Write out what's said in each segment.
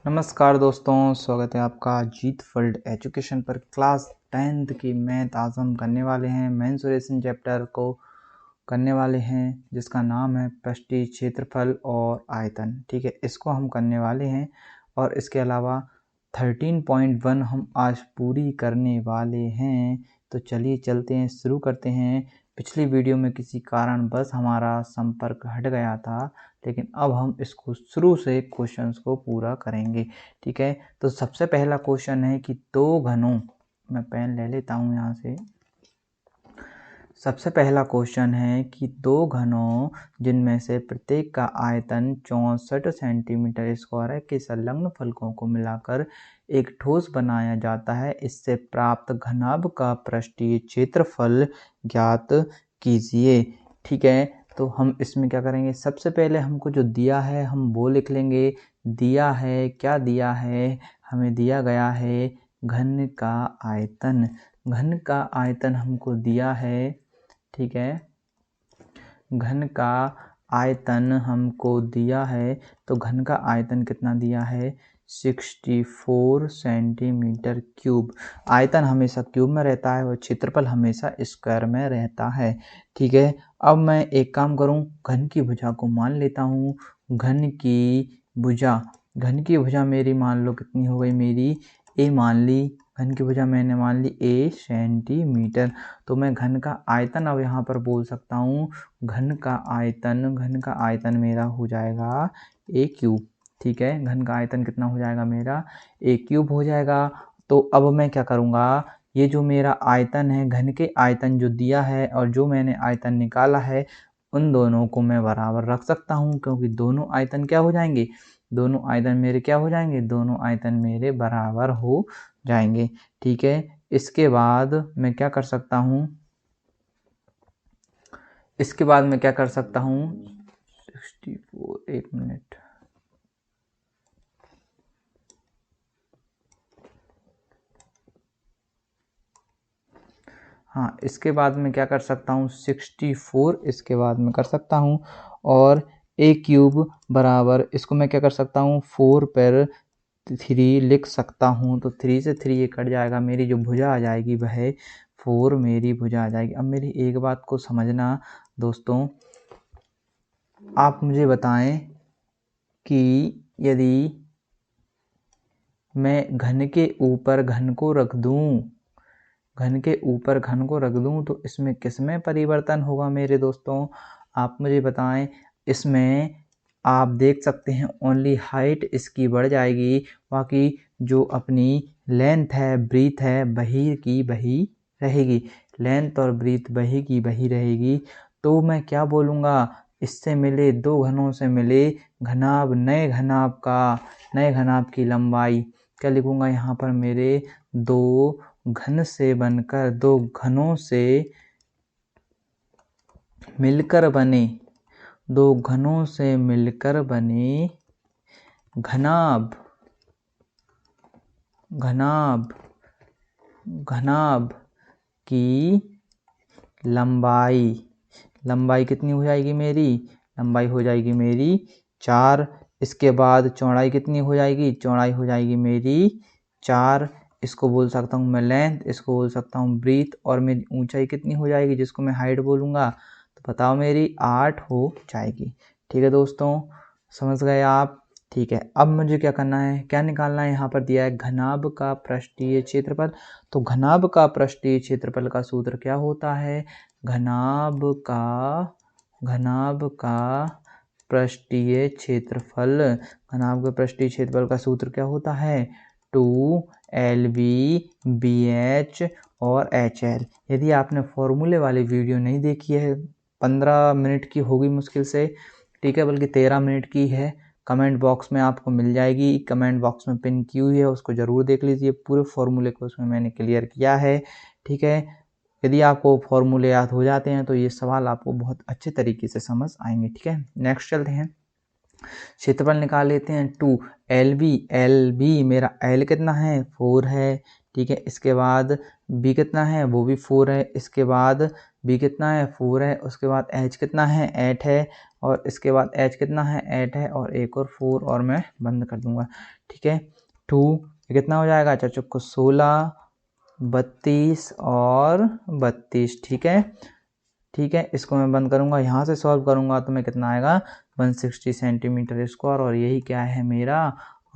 नमस्कार दोस्तों, स्वागत है आपका जीत फील्ड एजुकेशन पर। क्लास 10th की मैथ आज हम करने वाले हैं। मेंसुरेशन चैप्टर को करने वाले हैं जिसका नाम है पृष्ठीय क्षेत्रफल और आयतन। ठीक है, इसको हम करने वाले हैं और इसके अलावा 13.1 हम आज पूरी करने वाले हैं। तो चलिए चलते हैं, शुरू करते हैं। पिछली वीडियो में किसी कारण बस हमारा संपर्क हट गया था, लेकिन अब हम इसको शुरू से क्वेश्चंस को पूरा करेंगे। ठीक है, तो सबसे पहला क्वेश्चन है कि दो घनों, मैं पेन ले लेता हूँ यहाँ से। सबसे पहला क्वेश्चन है कि दो घनों जिनमें से प्रत्येक का आयतन 64 सेंटीमीटर स्क्वायर है के संलग्न फलकों को मिलाकर एक ठोस बनाया जाता है, इससे प्राप्त घनाभ का पृष्ठीय क्षेत्रफल ज्ञात कीजिए। ठीक है, तो हम इसमें क्या करेंगे, सबसे पहले हमको जो दिया है हम वो लिख लेंगे। दिया है, क्या दिया है, हमें दिया गया है घन का आयतन। घन का आयतन हमको दिया है। ठीक है, घन का आयतन हमको दिया है, तो घन का आयतन कितना दिया है, 64 सेंटीमीटर क्यूब। आयतन हमेशा क्यूब में रहता है और क्षेत्रफल हमेशा स्क्वायर में रहता है। ठीक है, अब मैं एक काम करूं, घन की भुजा को मान लेता हूं। घन की भुजा मेरी मान लो कितनी हो गई, मेरी ए मान ली। घन की भुजा मैंने मान ली ए सेंटीमीटर। तो मैं घन का आयतन अब यहाँ पर बोल सकता हूँ, घन का आयतन मेरा हो जाएगा ए क्यूब। ठीक है, घन का आयतन कितना हो जाएगा मेरा, ए क्यूब हो जाएगा। तो अब मैं क्या करूँगा, ये जो मेरा आयतन है, घन के आयतन जो दिया है और जो मैंने आयतन निकाला है, उन दोनों को मैं बराबर रख सकता हूँ, क्योंकि दोनों आयतन क्या हो जाएंगे, दोनों आयतन मेरे क्या हो जाएंगे, दोनों आयतन मेरे बराबर हो जाएंगे। ठीक है, इसके बाद मैं क्या कर सकता हूँ, इसके बाद मैं क्या कर सकता हूँ, 64, एक मिनट, हाँ, इसके बाद मैं क्या कर सकता हूँ, 64 इसके बाद मैं कर सकता हूँ, और ए क्यूब बराबर, इसको मैं क्या कर सकता हूँ, 4 पर 3 लिख सकता हूँ। तो 3 से 3 ये कट जाएगा, मेरी जो भुजा आ जाएगी वह 4 मेरी भुजा आ जाएगी। अब मेरी एक बात को समझना दोस्तों, आप मुझे बताएं कि यदि मैं घन के ऊपर घन को रख दूं, तो इसमें किसमें परिवर्तन होगा मेरे दोस्तों, आप मुझे बताएं। इसमें आप देख सकते हैं ओनली हाइट इसकी बढ़ जाएगी, बाकी जो अपनी लेंथ है, ब्रीथ है, वही की वही रहेगी। लेंथ और ब्रीथ वही की वही रहेगी। तो मैं क्या बोलूँगा, इससे मिले दो घनों से मिले घनाभ, नए घनाभ की लंबाई क्या लिखूँगा यहाँ पर, मेरे दो घन से बनकर, दो घनों से मिलकर बने, दो घनों से मिलकर बने घनाभ की लंबाई कितनी हो जाएगी मेरी, लंबाई हो जाएगी मेरी 4। इसके बाद चौड़ाई कितनी हो जाएगी, चौड़ाई हो जाएगी मेरी 4। इसको बोल सकता हूँ मैं लेंथ, इसको बोल सकता हूँ ब्रीथ, और मेरी ऊंचाई कितनी हो जाएगी, जिसको मैं हाइट बोलूँगा, तो बताओ मेरी 8 हो जाएगी। ठीक है दोस्तों, समझ गए आप। ठीक है, अब मुझे क्या करना है, क्या निकालना है, यहाँ पर दिया है घनाभ का पृष्ठीय क्षेत्रफल। तो घनाभ का पृष्ठीय क्षेत्रफल का सूत्र क्या होता है, घनाभ का पृष्ठीय क्षेत्रफल, घनाभ का पृष्ठीय क्षेत्रफल का सूत्र क्या होता है, 2LV BH और HL। यदि आपने फॉर्मूले वाली वीडियो नहीं देखी है, 15 मिनट की होगी मुश्किल से, ठीक है, बल्कि 13 मिनट की है, कमेंट बॉक्स में आपको मिल जाएगी, कमेंट बॉक्स में पिन की हुई है, उसको ज़रूर देख लीजिए। पूरे फॉर्मूले को उसमें मैंने क्लियर किया है। ठीक है, यदि आपको फॉर्मूले याद हो जाते हैं तो ये सवाल आपको बहुत अच्छे तरीके से समझ आएंगे। ठीक है, नेक्स्ट चलते हैं, क्षेत्रफल निकाल लेते हैं। 2LV मेरा L कितना है, 4 है। ठीक है, इसके बाद B कितना है, वो भी 4 है। इसके बाद B कितना है, 4 है। उसके बाद H कितना है, 8 है। और इसके बाद h कितना है 8 है और एक और 4 और मैं बंद कर दूंगा। ठीक है 2 कितना हो जाएगा चाचू को 16 32 और 32। ठीक है इसको मैं बंद करूंगा, यहाँ से सॉल्व करूंगा तो मैं कितना आएगा 160 सेंटीमीटर स्क्वायर और यही क्या है मेरा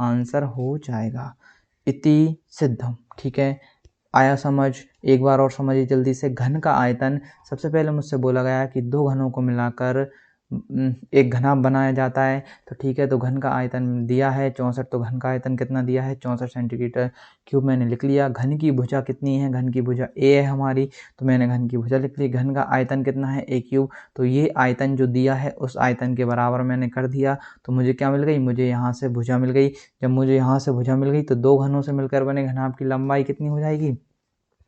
आंसर हो जाएगा। इति सिद्धम। ठीक है आया समझ। एक बार और समझिए जल्दी से। घन का आयतन, सबसे पहले मुझसे बोला गया कि दो घनों को मिलाकर एक घना बनाया जाता है। तो ठीक है तो घन का आयतन दिया है 64, तो घन का आयतन कितना दिया है 64 सेंटीमीटर क्यूब मैंने लिख लिया। घन की भुजा कितनी है, घन की भुजा ए है हमारी, तो मैंने घन की भुजा लिख ली। घन का आयतन कितना है ए क्यूब, तो ये आयतन जो दिया है उस आयतन के बराबर मैंने कर दिया। तो मुझे क्या मिल गई, मुझे यहाँ से भुजा मिल गई। जब मुझे यहाँ से भुजा मिल गई तो दो घनों से मिलकर बने घनाभ की लंबाई कितनी हो जाएगी,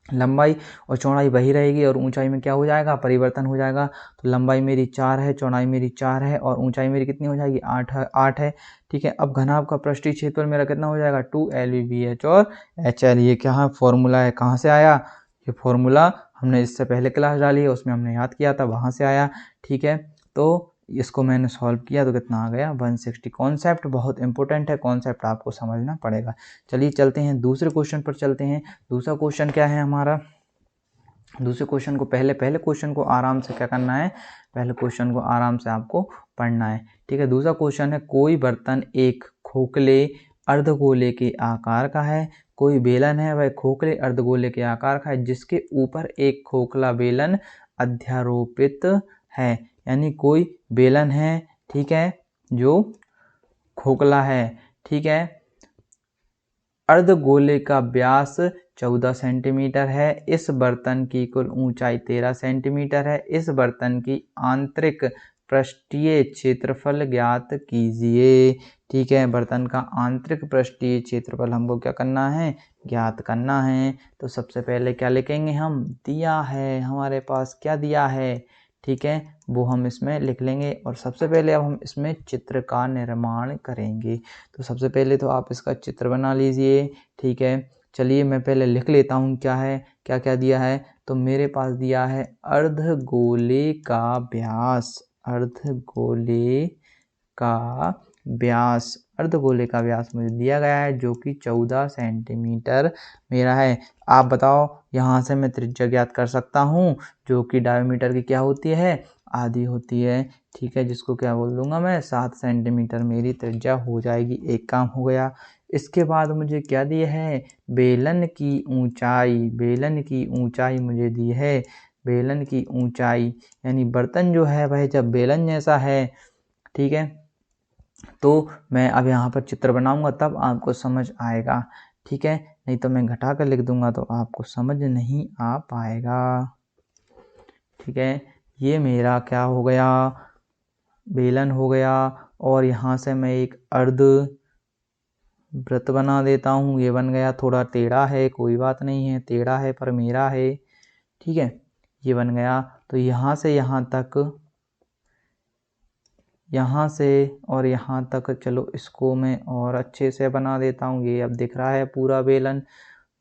लंबाई और चौड़ाई वही रहेगी और ऊंचाई में क्या हो जाएगा, परिवर्तन हो जाएगा। तो लंबाई मेरी 4 है, चौड़ाई मेरी 4 है और ऊंचाई मेरी कितनी हो जाएगी 8 है। ठीक है अब घनाभ का पृष्ठीय क्षेत्रफल मेरा कितना हो जाएगा 2LVBH और HL। ये क्या है फॉर्मूला है, कहाँ से आया ये फॉर्मूला, हमने इससे पहले क्लास डाली है उसमें हमने याद किया था, वहाँ से आया। ठीक है तो इसको मैंने सॉल्व किया तो कितना आ गया 160। कॉन्सेप्ट बहुत इंपॉर्टेंट है, कॉन्सेप्ट आपको समझना पड़ेगा। चलिए चलते हैं दूसरे क्वेश्चन पर चलते हैं। दूसरा क्वेश्चन क्या है हमारा, दूसरे क्वेश्चन को पहले क्वेश्चन को आराम से क्या करना है, पहले क्वेश्चन को आराम से आपको पढ़ना है। ठीक है दूसरा क्वेश्चन है कोई बर्तन एक खोखले अर्धगोले के आकार का है, कोई बेलन है वह खोखले अर्धगोले के आकार का है जिसके ऊपर एक खोखला बेलन अध्यारोपित है। यानी कोई बेलन है ठीक है जो खोखला है। ठीक है अर्धगोले का व्यास 14 सेंटीमीटर है। इस बर्तन की कुल ऊंचाई 13 सेंटीमीटर है। इस बर्तन की आंतरिक पृष्ठीय क्षेत्रफल ज्ञात कीजिए। ठीक है बर्तन का आंतरिक पृष्ठीय क्षेत्रफल हमको क्या करना है, ज्ञात करना है। तो सबसे पहले क्या लिखेंगे हम, दिया है हमारे पास, क्या दिया है ठीक है वो हम इसमें लिख लेंगे। और सबसे पहले अब हम इसमें चित्र का निर्माण करेंगे। तो सबसे पहले तो आप इसका चित्र बना लीजिए। ठीक है चलिए मैं पहले लिख लेता हूँ क्या है, क्या क्या दिया है। तो मेरे पास दिया है अर्धगोले का व्यास, अर्धगोले का व्यास, अर्धगोले का व्यास मुझे दिया गया है जो कि 14 सेंटीमीटर मेरा है। आप बताओ यहाँ से मैं त्रिज्या ज्ञात कर सकता हूँ जो कि डायमीटर की क्या होती है, आधी होती है। ठीक है जिसको क्या बोल दूंगा मैं 7 सेंटीमीटर मेरी त्रिज्या हो जाएगी, एक काम हो गया। इसके बाद मुझे क्या दिया है, बेलन की ऊंचाई, बेलन की ऊंचाई मुझे दी है, बेलन की ऊंचाई यानी बर्तन जो है वह जब बेलन जैसा है ठीक है तो मैं अब यहाँ पर चित्र बनाऊंगा तब आपको समझ आएगा। ठीक है नहीं तो मैं घटा कर लिख दूंगा तो आपको समझ नहीं आ पाएगा। ठीक है ये मेरा क्या हो गया, बेलन हो गया और यहाँ से मैं एक अर्ध वृत्त बना देता हूँ। ये बन गया, थोड़ा टेढ़ा है कोई बात नहीं है, टेढ़ा है पर मेरा है। ठीक है ये बन गया। तो यहाँ से यहाँ तक, यहाँ से और यहाँ तक, चलो इसको मैं और अच्छे से बना देता हूँ। ये अब दिख रहा है पूरा बेलन।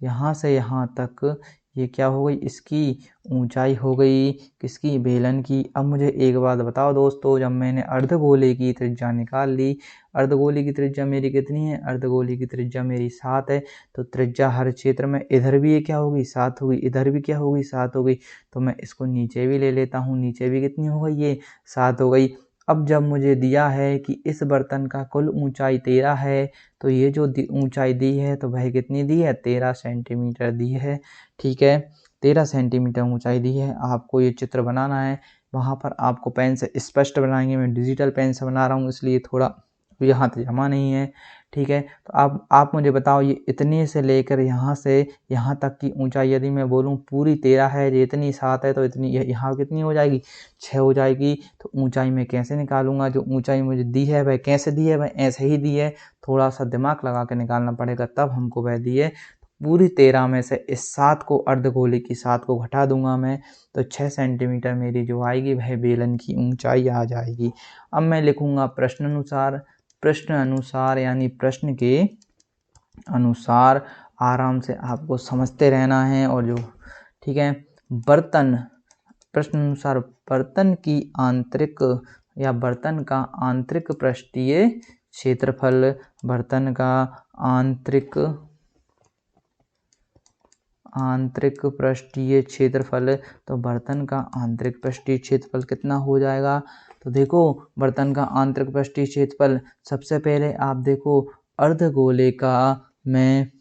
यहाँ से यहाँ तक ये क्या हो गई, इसकी ऊंचाई हो गई किसकी, बेलन की। अब मुझे एक बात बताओ दोस्तों, जब मैंने अर्धगोले की त्रिज्या निकाल ली, अर्धगोले की त्रिज्या मेरी कितनी है, अर्धगोले की त्रिज्या मेरी 7 है। तो त्रिज्या हर क्षेत्र में इधर भी ये क्या होगी 7 होगी, इधर भी क्या होगी 7 हो गई। तो मैं इसको नीचे भी ले लेता हूँ, नीचे भी कितनी हो गई, ये 7 हो गई। अब जब मुझे दिया है कि इस बर्तन का कुल ऊंचाई 13 है तो ये जो ऊंचाई दी है तो वह कितनी दी है, 13 सेंटीमीटर दी है। ठीक है 13 सेंटीमीटर ऊंचाई दी है। आपको ये चित्र बनाना है, वहाँ पर आपको पेन से स्पष्ट बनाएंगे। मैं डिजिटल पेन से बना रहा हूँ इसलिए थोड़ा ये हाथ जमा नहीं है। ठीक है तो आप मुझे बताओ ये इतने से लेकर यहाँ से यहाँ तक की ऊंचाई यदि मैं बोलूँ पूरी 13 है, ये इतनी 7 है तो इतनी यहाँ कितनी हो जाएगी 6 हो जाएगी। तो ऊंचाई मैं कैसे निकालूंगा, जो ऊंचाई मुझे दी है वह कैसे दी है, वह ऐसे ही दी है, थोड़ा सा दिमाग लगा के निकालना पड़ेगा तब हमको वह दी है। पूरी 13 में से इस 7 को, अर्धगोले की 7 को घटा दूंगा मैं तो 6 सेंटीमीटर मेरी जो आएगी वह बेलन की ऊंचाई आ जाएगी। अब मैं लिखूंगा प्रश्न अनुसार, प्रश्न अनुसार यानी प्रश्न के अनुसार। आराम से आपको समझते रहना है। और जो ठीक है बर्तन, प्रश्न अनुसार बर्तन की आंतरिक या बर्तन का आंतरिक पृष्ठीय क्षेत्रफल, बर्तन का आंतरिक पृष्ठीय क्षेत्रफल। तो बर्तन का आंतरिक पृष्ठीय क्षेत्रफल कितना हो जाएगा? तो देखो बर्तन का आंतरिक पृष्ठीय क्षेत्रफल, सबसे पहले आप देखो अर्धगोले का मैं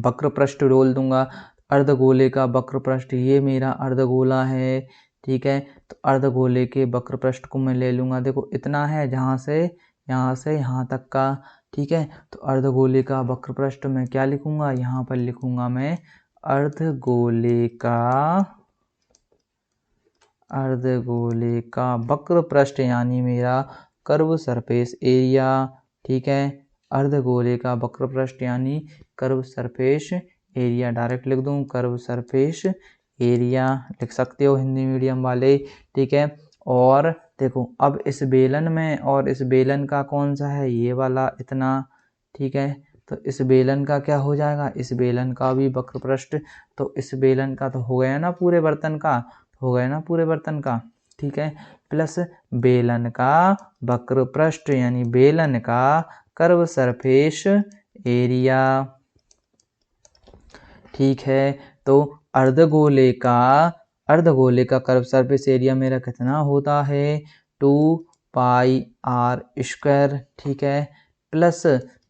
वक्र पृष्ठ रोल दूंगा। अर्धगोले का वक्र पृष्ठ, ये मेरा अर्धगोला है, ठीक है। तो अर्धगोले के वक्र पृष्ठ को मैं ले लूंगा, देखो इतना है जहाँ से यहाँ तक का, ठीक है। तो अर्धगोले का वक्र पृष्ठ मैं क्या लिखूंगा? यहाँ पर लिखूंगा मैं अर्धगोले का वक्र पृष्ठ यानी मेरा कर्व सरफेस एरिया, ठीक है। अर्धगोले का वक्र पृष्ठ यानी कर्व सरफेस एरिया, डायरेक्ट लिख दूं कर्व सरफेस एरिया, लिख सकते हो हिंदी मीडियम वाले, ठीक है। और देखो अब इस बेलन में, और इस बेलन का कौन सा है? ये वाला इतना, ठीक है। तो इस बेलन का क्या हो जाएगा? इस बेलन का भी वक्र पृष्ठ, तो इस बेलन का तो हो गया ना पूरे बर्तन का, ठीक है। प्लस बेलन का वक्र पृष्ठ यानी बेलन का कर्व सरफेस एरिया, ठीक है। तो अर्धगोले का कर्व सरफेस एरिया मेरा कितना होता है? 2πr², ठीक है। प्लस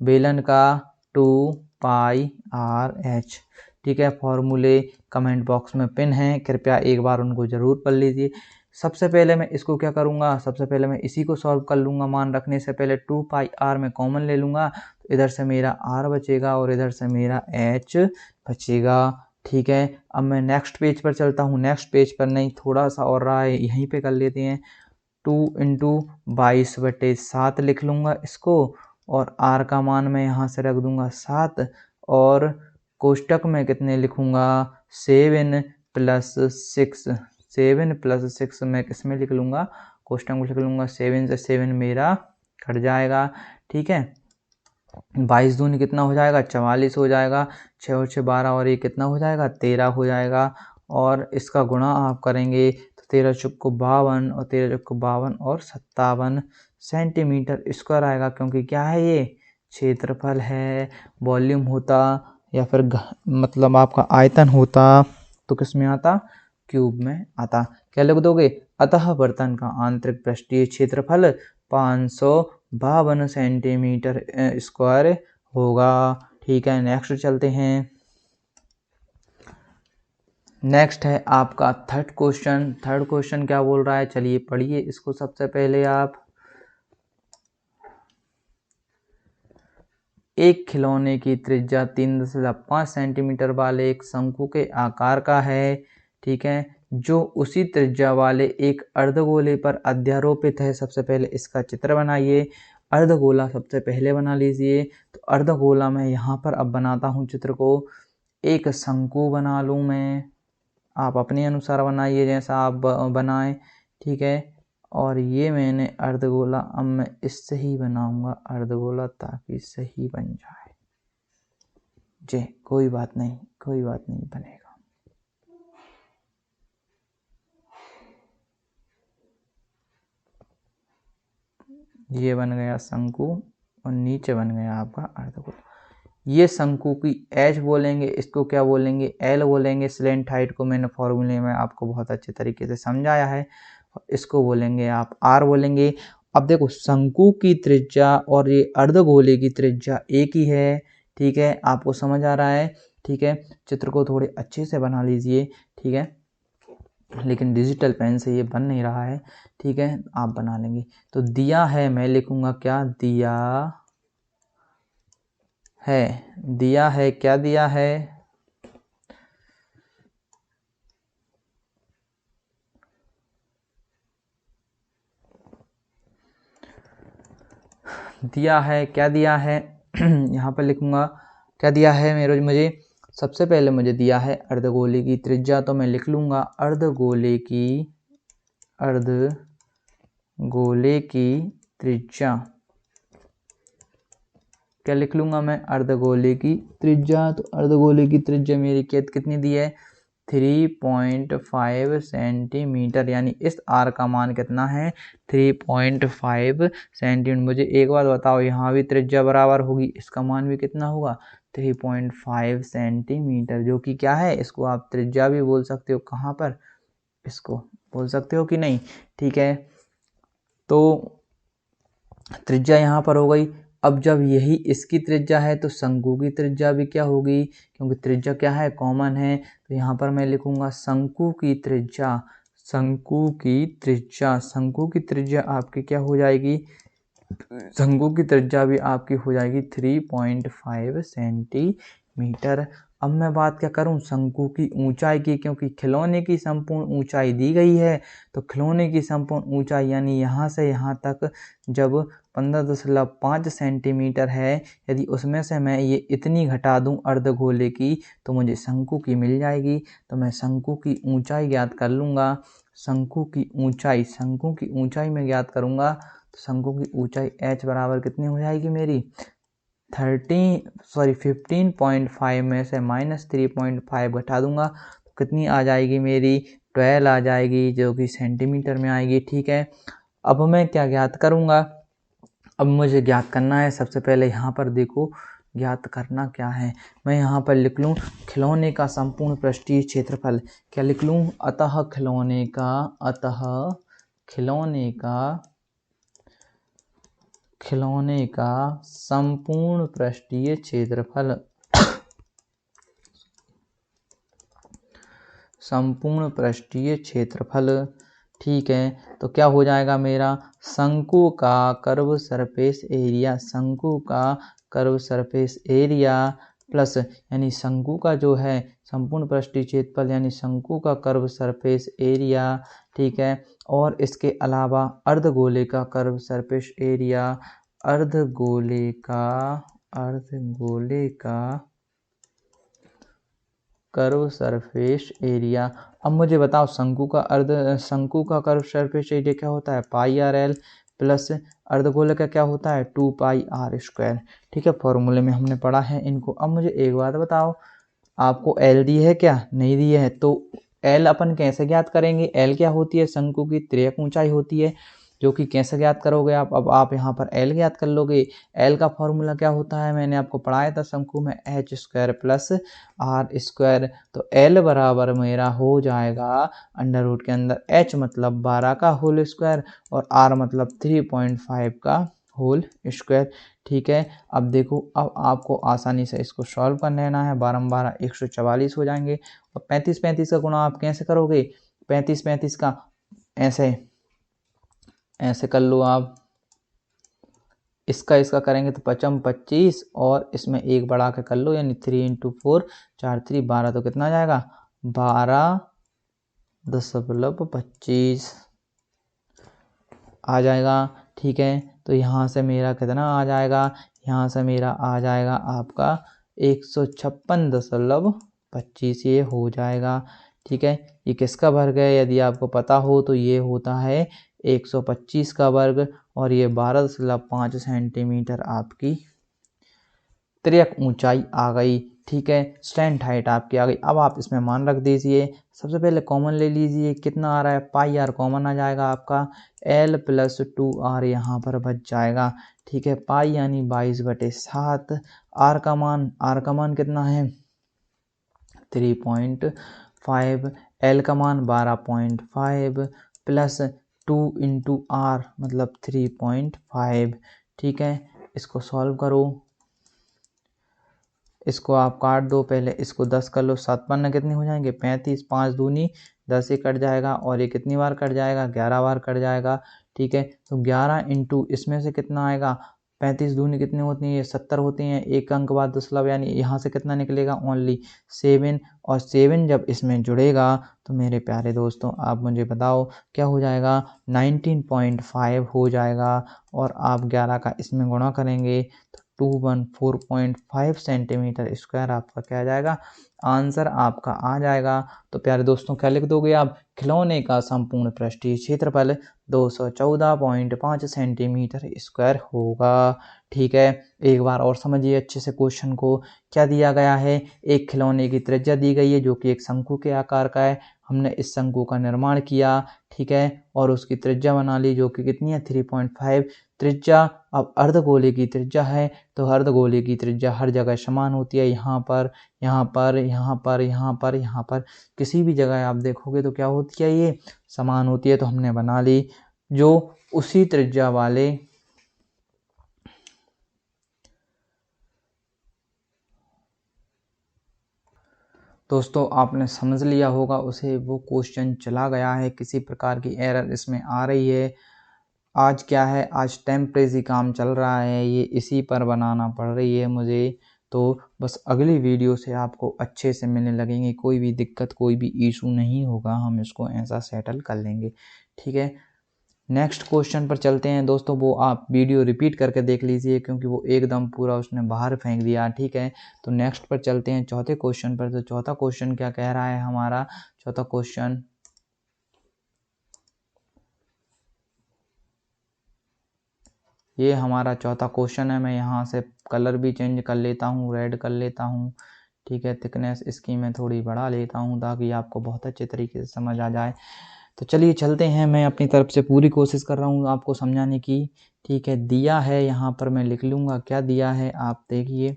बेलन का 2πrh, ठीक है। फॉर्मूले कमेंट बॉक्स में पिन है, कृपया एक बार उनको जरूर पढ़ लीजिए। सबसे पहले मैं इसको क्या करूँगा? सबसे पहले मैं इसी को सॉल्व कर लूँगा। मान रखने से पहले 2πr में कॉमन ले लूँगा, तो इधर से मेरा r बचेगा और इधर से मेरा h बचेगा, ठीक है। अब मैं नेक्स्ट पेज पर चलता हूँ। नेक्स्ट पेज पर नहीं, थोड़ा सा और रहा है, यहीं पे कर लेते हैं। 2 × 22/7 लिख लूँगा इसको, और r का मान मैं यहाँ से रख दूँगा 7, और कोष्टक में कितने लिखूँगा? 7 + 6 मैं किस में लिख लूँगा? कोष्टक में लिख लूँगा। 7 से 7 मेरा कट जाएगा, ठीक है। 22 दूनी कितना हो जाएगा? 44 हो जाएगा। 6 और 6 12, और ये कितना हो जाएगा? 13 हो जाएगा। और इसका गुणा आप करेंगे तो 13 चौको 52 और 13 चौको 52 और 57 सेंटीमीटर स्क्वायर आएगा, क्योंकि क्या है ये? क्षेत्रफल है। वॉल्यूम होता या फिर मतलब आपका आयतन होता तो किस में आता? क्यूब में आता। क्या लिख दोगे? अतः बर्तन का आंतरिक पृष्ठीय क्षेत्रफल 552 सेंटीमीटर स्क्वायर होगा, ठीक है। नेक्स्ट चलते हैं। नेक्स्ट है आपका थर्ड क्वेश्चन क्या बोल रहा है? चलिए पढ़िए इसको सबसे पहले आप। एक खिलौने की त्रिज्या 3.5 सेंटीमीटर वाले एक शंकु के आकार का है, ठीक है, जो उसी त्रिज्या वाले एक अर्धगोले पर अध्यारोपित है। सबसे पहले इसका चित्र बनाइए। अर्धगोला सबसे पहले बना लीजिए। तो अर्धगोला मैं यहाँ पर अब बनाता हूँ चित्र को। एक शंकु बना लूँ मैं, आप अपने अनुसार बनाइए जैसा आप बनाएं, ठीक है। और ये मैंने अर्धगोला, अब मैं इससे ही बनाऊंगा अर्धगोला ताकि सही बन जाए। जी कोई बात नहीं बनेगा। ये बन गया शंकु और नीचे बन गया आपका अर्धगोला। ये शंकु की एच बोलेंगे, इसको क्या बोलेंगे? एल बोलेंगे। स्लेंट हाइट को मैंने फॉर्मूले में आपको बहुत अच्छे तरीके से समझाया है। इसको बोलेंगे आप आर बोलेंगे। अब देखो शंकु की त्रिज्या और ये अर्धगोले की त्रिज्या एक ही है, ठीक है। आपको समझ आ रहा है, ठीक है। चित्र को थोड़े अच्छे से बना लीजिए, ठीक है, लेकिन डिजिटल पेन से ये बन नहीं रहा है, ठीक है। आप बना लेंगे। तो दिया है, मैं लिखूंगा क्या? दिया है। क्या दिया है? दिया है, क्या दिया है? यहाँ पर लिखूंगा क्या दिया है मुझे। सबसे पहले मुझे दिया है अर्धगोले की त्रिज्या, तो मैं लिख लूंगा अर्धगोले की त्रिज्या। क्या लिख लूंगा मैं? अर्धगोले की त्रिज्या। तो अर्धगोले की त्रिज्या मेरी कितनी दी है? 3.5 सेंटीमीटर, यानी इस आर का मान कितना है 3.5 सेंटीमीटर। मुझे एक बात बताओ, यहाँ भी त्रिज्या बराबर होगी, इसका मान भी कितना होगा 3.5 सेंटीमीटर, जो कि क्या है, इसको आप त्रिज्या भी बोल सकते हो। कहाँ पर, इसको बोल सकते हो कि नहीं, ठीक है। तो त्रिज्या यहाँ पर हो गई। अब जब यही इसकी त्रिज्या है तो शंकु की त्रिज्या भी क्या होगी, क्योंकि त्रिज्या क्या है, कॉमन है। तो यहाँ पर मैं लिखूंगा शंकु की त्रिज्या, शंकु की त्रिज्या, शंकु की त्रिज्या आपकी क्या हो जाएगी, शंकु की त्रिज्या भी आपकी हो जाएगी 3.5 सेंटीमीटर। अब मैं बात क्या करूं, शंकु की ऊंचाई की, क्योंकि खिलौने की संपूर्ण ऊंचाई दी गई है। तो खिलौने की संपूर्ण ऊंचाई यानी यहाँ से यहाँ तक जब 15.5 सेंटीमीटर है, यदि उसमें से मैं ये इतनी घटा दूं अर्धगोले की, तो मुझे शंकु की मिल जाएगी। तो मैं शंकु की ऊंचाई ज्ञात कर लूँगा। शंकु की ऊंचाई में ज्ञात करूँगा, तो शंकु की ऊंचाई h बराबर कितनी हो जाएगी मेरी 15.5 में से -3.5 घटा दूंगा, तो कितनी आ जाएगी मेरी 12 आ जाएगी, जो कि सेंटीमीटर में आएगी, ठीक है। अब मैं क्या ज्ञात करूंगा, अब मुझे ज्ञात करना है, सबसे पहले यहाँ पर देखो ज्ञात करना क्या है। मैं यहाँ पर लिख लूँ खिलौने का संपूर्ण पृष्ठीय क्षेत्रफल, क्या लिख लूँ, अतः खिलौने का संपूर्ण पृष्ठीय क्षेत्रफल ठीक है। तो क्या हो जाएगा मेरा, शंकु का कर्व सरफेस एरिया प्लस, यानी शंकु का जो है संपूर्ण पृष्ठीय क्षेत्रफल यानी शंकु का कर्व सरफेस एरिया, ठीक है। और इसके अलावा अर्धगोले का कर्व सरफेस एरिया, अर्धगोले का कर्व सरफेस एरिया। अब मुझे बताओ शंकु का कर्व सरफेस एरिया क्या होता है, πr/l प्लस अर्धगोले का क्या होता है 2πr², ठीक है। फॉर्मूले में हमने पढ़ा है इनको। अब मुझे एक बात बताओ, आपको एल दी है क्या, नहीं दी है, तो एल अपन कैसे ज्ञात करेंगे, एल क्या होती है, शंकु की तिर्यक ऊंचाई होती है, जो कि कैसे ज्ञात करोगे आप, अब आप यहाँ पर एल ज्ञात कर लोगे। एल का फॉर्मूला क्या होता है, मैंने आपको पढ़ाया था शंकु में, h² प्लस r²। तो एल बराबर मेरा हो जाएगा अंडर रूट के अंदर h मतलब 12 का होल स्क्वायर और r मतलब 3.5 का होल स्क्वायर, ठीक है। अब देखो, अब आपको आसानी से इसको सॉल्व कर लेना है, 12 144 हो जाएंगे। और 35 का गुणा आप कैसे करोगे, 35 का ऐसे कर लो आप, इसका करेंगे तो 25 और इसमें एक बढ़ा के कर लो, यानी 3 × 4 4 3 12, तो कितना जाएगा 12.25 आ जाएगा, ठीक है। तो यहाँ से मेरा कितना आ जाएगा, यहाँ से मेरा आ जाएगा आपका 156.25 ये हो जाएगा, ठीक है। ये किसका वर्ग है, यदि आपको पता हो तो ये होता है 125 का वर्ग, और ये 12.5 सेंटीमीटर आपकी तिर्यक ऊंचाई आ गई, ठीक है। स्टैंड हाइट आपकी आ गई। अब आप इसमें मान रख दीजिए, सबसे पहले कॉमन ले लीजिए, कितना आ रहा है πr कॉमन आ जाएगा आपका, l + 2r यहाँ पर बच जाएगा, ठीक है। पाई यानी 22/7, r का मान कितना है 3.5, l का मान 12.5 प्लस 2 × r मतलब 3.5, ठीक है। इसको सॉल्व करो, इसको आप काट दो, पहले इसको 10 कर लो, 7 पन्ना कितने हो जाएंगे 35, 5 दूनी 10 ही कट जाएगा, और ये कितनी बार कट जाएगा 11 बार कट जाएगा, ठीक है। तो 11 × इसमें से कितना आएगा, 35 दूनी कितनी होती है 70 होती हैं, एक अंक बाद दशमलव, यानी यहाँ से कितना निकलेगा ओनली 7, और 7 जब इसमें जुड़ेगा तो मेरे प्यारे दोस्तों आप मुझे बताओ क्या हो जाएगा 19.5 हो जाएगा, और आप 11 का इसमें गुणा करेंगे तो 214.5 सेंटीमीटर स्क्वायर आपका क्या आ जाएगा, आंसर आपका आ जाएगा। तो प्यारे दोस्तों क्या लिख दोगे आप, खिलौने का संपूर्ण पृष्ठीय क्षेत्रफल 214.5 सेंटीमीटर स्क्वायर होगा। ठीक है, एक बार और समझिए अच्छे से क्वेश्चन को। क्या दिया गया है, एक खिलौने की त्रिज्या दी गई है जो कि एक शंकु के आकार का है। हमने इस शंकु का निर्माण किया, ठीक है, और उसकी त्रिज्या बना ली जो कि कितनी है 3.5 त्रिज्या। अब अर्धगोले की त्रिज्या है तो अर्धगोले की त्रिज्या हर जगह समान होती है, यहाँ पर, यहाँ पर, यहाँ पर, यहाँ पर, यहाँ पर, किसी भी जगह आप देखोगे तो क्या होती है, ये समान होती है। तो हमने बना ली जो उसी त्रिज्या वाले दोस्तों आपने समझ लिया होगा उसे, वो क्वेश्चन चला गया है, किसी प्रकार की एरर इसमें आ रही है। आज क्या है, आज टेम्परेरी काम चल रहा है, ये इसी पर बनाना पड़ रही है मुझे। तो बस अगली वीडियो से आपको अच्छे से मिलने लगेंगे, कोई भी दिक्कत कोई भी इशू नहीं होगा, हम इसको ऐसा सेटल कर लेंगे। ठीक है, नेक्स्ट क्वेश्चन पर चलते हैं दोस्तों, वो आप वीडियो रिपीट करके देख लीजिए क्योंकि वो एकदम पूरा उसने बाहर फेंक दिया। ठीक है, तो नेक्स्ट पर चलते हैं चौथे क्वेश्चन पर। तो चौथा क्वेश्चन क्या कह रहा है हमारा, चौथा क्वेश्चन ये हमारा चौथा क्वेश्चन है। मैं यहाँ से कलर भी चेंज कर लेता हूँ, रेड कर लेता हूँ। ठीक है, थिकनेस इसकी मैं थोड़ी बढ़ा लेता हूँ ताकि आपको बहुत अच्छे तरीके से समझ आ जाए। तो चलिए चलते हैं, मैं अपनी तरफ से पूरी कोशिश कर रहा हूँ आपको समझाने की। ठीक है, दिया है यहाँ पर, मैं लिख लूँगा क्या दिया है, आप देखिए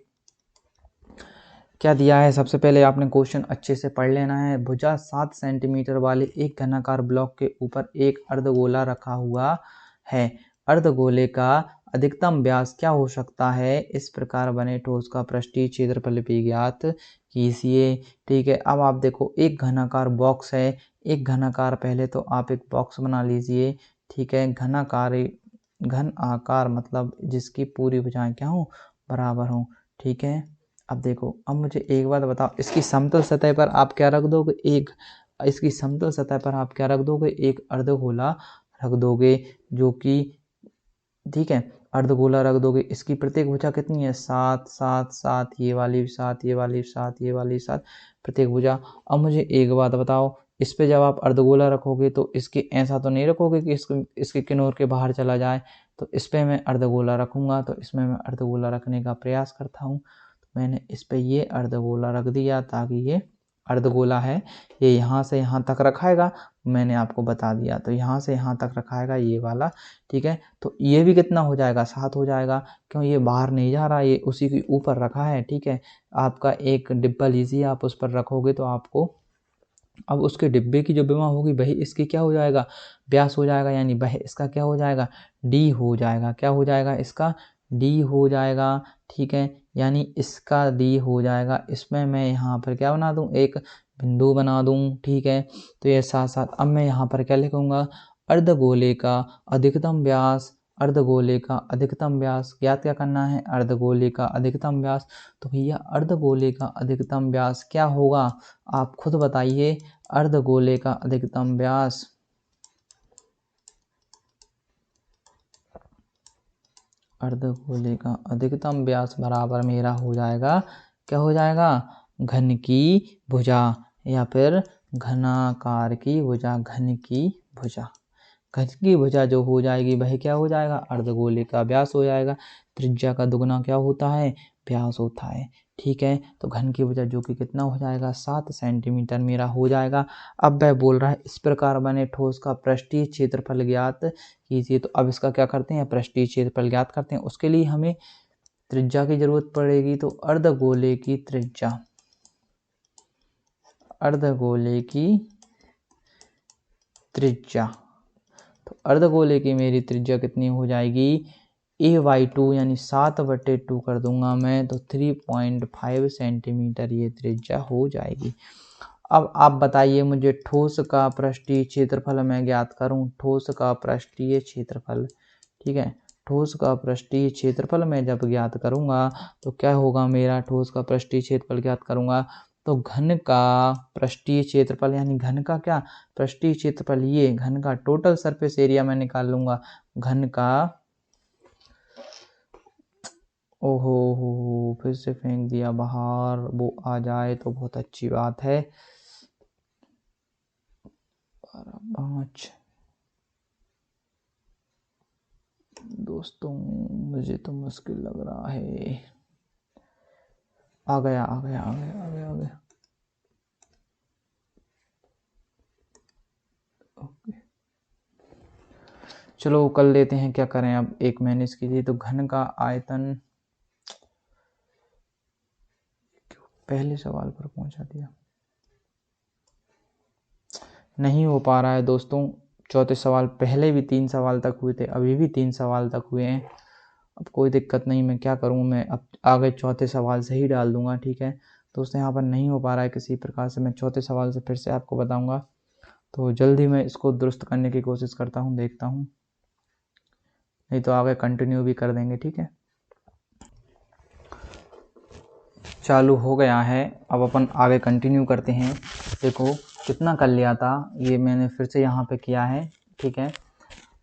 क्या दिया है। सबसे पहले आपने क्वेश्चन अच्छे से पढ़ लेना है। भुजा 7 सेंटीमीटर वाले एक घनाकार ब्लॉक के ऊपर एक अर्धगोला रखा हुआ है। अर्धगोले का अधिकतम व्यास क्या हो सकता है, इस प्रकार बने ठोस का पृष्ठीय क्षेत्रफल भी ज्ञात कीजिए। ठीक है, अब आप देखो एक घनाकार बॉक्स है, एक घनाकार, पहले तो आप एक बॉक्स बना लीजिए। ठीक है, घनाकार, घन आकार मतलब जिसकी पूरी भुजाएं क्या हो, बराबर हो। ठीक है, अब देखो, अब मुझे एक बात बताओ, इसकी समतल सतह पर आप क्या रख दोगे, इसकी समतल सतह पर आप क्या रख दोगे, एक अर्धगोला रख दोगे जो कि, ठीक है, अर्धगोला रख दोगे। इसकी प्रत्येक भुजा कितनी है, 7 7 7, ये वाली 7, ये वाली 7, ये वाली 7, प्रत्येक भुजा। अब मुझे एक बात बताओ, इस पे जब आप अर्धगोला रखोगे तो इसके ऐसा तो नहीं रखोगे कि इसके किनारे के बाहर चला जाए। तो इस पे मैं अर्धगोला रखूँगा, तो इसमें मैं अर्धगोला रखने का प्रयास करता हूँ। तो मैंने इस पे ये अर्धगोला रख दिया ताकि ये अर्धगोला है, ये यहाँ से यहाँ तक रखाएगा, मैंने आपको बता दिया। तो यहाँ से यहाँ तक रखाएगा ये वाला। ठीक है, तो ये भी कितना हो जाएगा, 7 हो जाएगा, क्यों, ये बाहर नहीं जा रहा, ये उसी के ऊपर रखा है। ठीक है, आपका एक डिब्बा लीजिए, आप उस पर रखोगे तो आपको, अब उसके डिब्बे की जो विमा होगी वही इसकी क्या हो जाएगा, व्यास हो जाएगा, यानी वह इसका क्या हो जाएगा, डी हो जाएगा। क्या हो जाएगा, इसका डी हो जाएगा। ठीक है, यानी इसका डी हो जाएगा। इसमें मैं यहाँ पर क्या बना दूँ, एक बिंदु बना दूँ। ठीक है, तो ये साथ साथ अब मैं यहाँ पर क्या लिखूँगा, अर्धगोले का अधिकतम व्यास, अर्धगोले का अधिकतम व्यास ज्ञात क्या करना है, अर्धगोले का अधिकतम व्यास। तो भैया अर्धगोले का अधिकतम व्यास क्या होगा, आप खुद बताइए। अर्धगोले का अधिकतम व्यास, अर्धगोले का अधिकतम व्यास बराबर मेरा हो जाएगा, क्या हो जाएगा, घन की भुजा या फिर घनाकार की भुजा, घन की भुजा। घन की भुजा जो हो जाएगी वह क्या हो जाएगा, अर्धगोले का व्यास हो जाएगा। त्रिज्या का दुगना क्या होता है, व्यास होता है। ठीक है, तो घन की भुजा जो कि कितना हो जाएगा, 7 सेंटीमीटर मेरा हो जाएगा। अब वह बोल रहा है इस प्रकार बने ठोस का पृष्ठीय क्षेत्रफल ज्ञात कीजिए। तो अब इसका क्या करते हैं, पृष्ठीय क्षेत्रफल ज्ञात करते हैं। उसके लिए हमें त्रिज्या की जरूरत पड़ेगी। तो अर्धगोले की त्रिज्या, अर्धगोले की त्रिज्या, तो अर्धगोले की मेरी त्रिज्या कितनी हो जाएगी, a/2 यानी 7/2 कर दूंगा मैं, तो 3.5 सेंटीमीटर ये त्रिज्या हो जाएगी। अब आप बताइए मुझे, ठोस का पृष्ठीय क्षेत्रफल मैं ज्ञात करूं, ठोस का पृष्ठीय क्षेत्रफल। ठीक है, ठोस का पृष्ठीय क्षेत्रफल मैं जब ज्ञात करूंगा तो क्या होगा, मेरा ठोस का पृष्ठीय क्षेत्रफल ज्ञात करूंगा तो घन का पृष्ठीय क्षेत्रफल, यानी घन का क्या, पृष्ठीय क्षेत्रफल, ये घन का टोटल सरफेस एरिया मैं निकाल लूंगा। घन का ओहो हो, फिर से फेंक दिया बाहर। वो आ जाए तो बहुत अच्छी बात है। 12-5। दोस्तों मुझे तो मुश्किल लग रहा है। आ गया आ गया आ गया आ गया आ गया। ओके, चलो कर लेते हैं, क्या करें अब। एक मैंने इसके लिए तो घन का आयतन पहले सवाल पर पहुंचा दिया। नहीं हो पा रहा है दोस्तों। चौथे सवाल, पहले भी 3 सवाल तक हुए थे, अभी भी 3 सवाल तक हुए हैं। अब कोई दिक्कत नहीं, मैं क्या करूँ, मैं अब आगे चौथे सवाल से ही डाल दूंगा। ठीक है दोस्तों, यहाँ पर नहीं हो पा रहा है किसी प्रकार से। मैं चौथे सवाल से फिर से आपको बताऊंगा, तो जल्दी मैं इसको दुरुस्त करने की कोशिश करता हूँ, देखता हूँ, नहीं तो आगे कंटिन्यू भी कर देंगे। ठीक है, चालू हो गया है, अब अपन आगे कंटिन्यू करते हैं। देखो कितना कर लिया था, ये मैंने फिर से यहाँ पे किया है। ठीक है,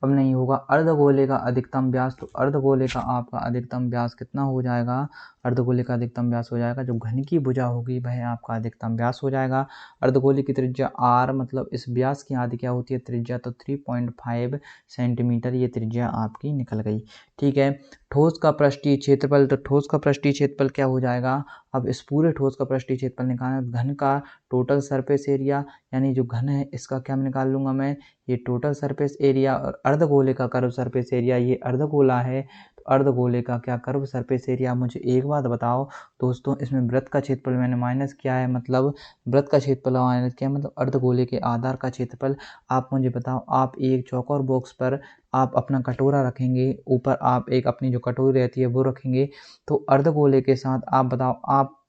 अब नहीं होगा। अर्धगोले का अधिकतम व्यास, तो अर्धगोले का आपका अधिकतम व्यास कितना हो जाएगा। अर्धगोले का अधिकतम व्यास हो जाएगा, जो घन की भुजा होगी वह आपका अधिकतम व्यास हो जाएगा। अर्धगोले की त्रिज्या r, मतलब इस व्यास की आदि क्या होती है, त्रिज्या, तो 3.5 सेंटीमीटर ये त्रिज्या आपकी निकल गई। ठीक है, ठोस का पृष्ठीय क्षेत्रफल, तो ठोस का पृष्ठीय क्षेत्रफल क्या हो जाएगा। अब इस पूरे ठोस का पृष्ठीय क्षेत्रफल निकालना, घन का टोटल सरफेस एरिया, यानी जो घन है इसका क्या निकाल लूँगा मैं, ये टोटल सरफेस एरिया, और अर्धगोले का कर्व सरफेस एरिया, ये अर्धगोला है तो अर्धगोले का क्या कर्व सरफेस एरिया। मुझे एक बात बताओ दोस्तों, इसमें वृत्त का क्षेत्रफल मैंने माइनस किया है, मतलब वृत्त का क्षेत्रफल माइनस किया मतलब अर्धगोले के आधार का क्षेत्रफल। आप मुझे बताओ, आप एक चौकोर बॉक्स पर आप अपना कटोरा रखेंगे, ऊपर आप एक अपनी जो कटोरी रहती है वो रखेंगे, तो अर्धगोले के साथ आप बताओ, आप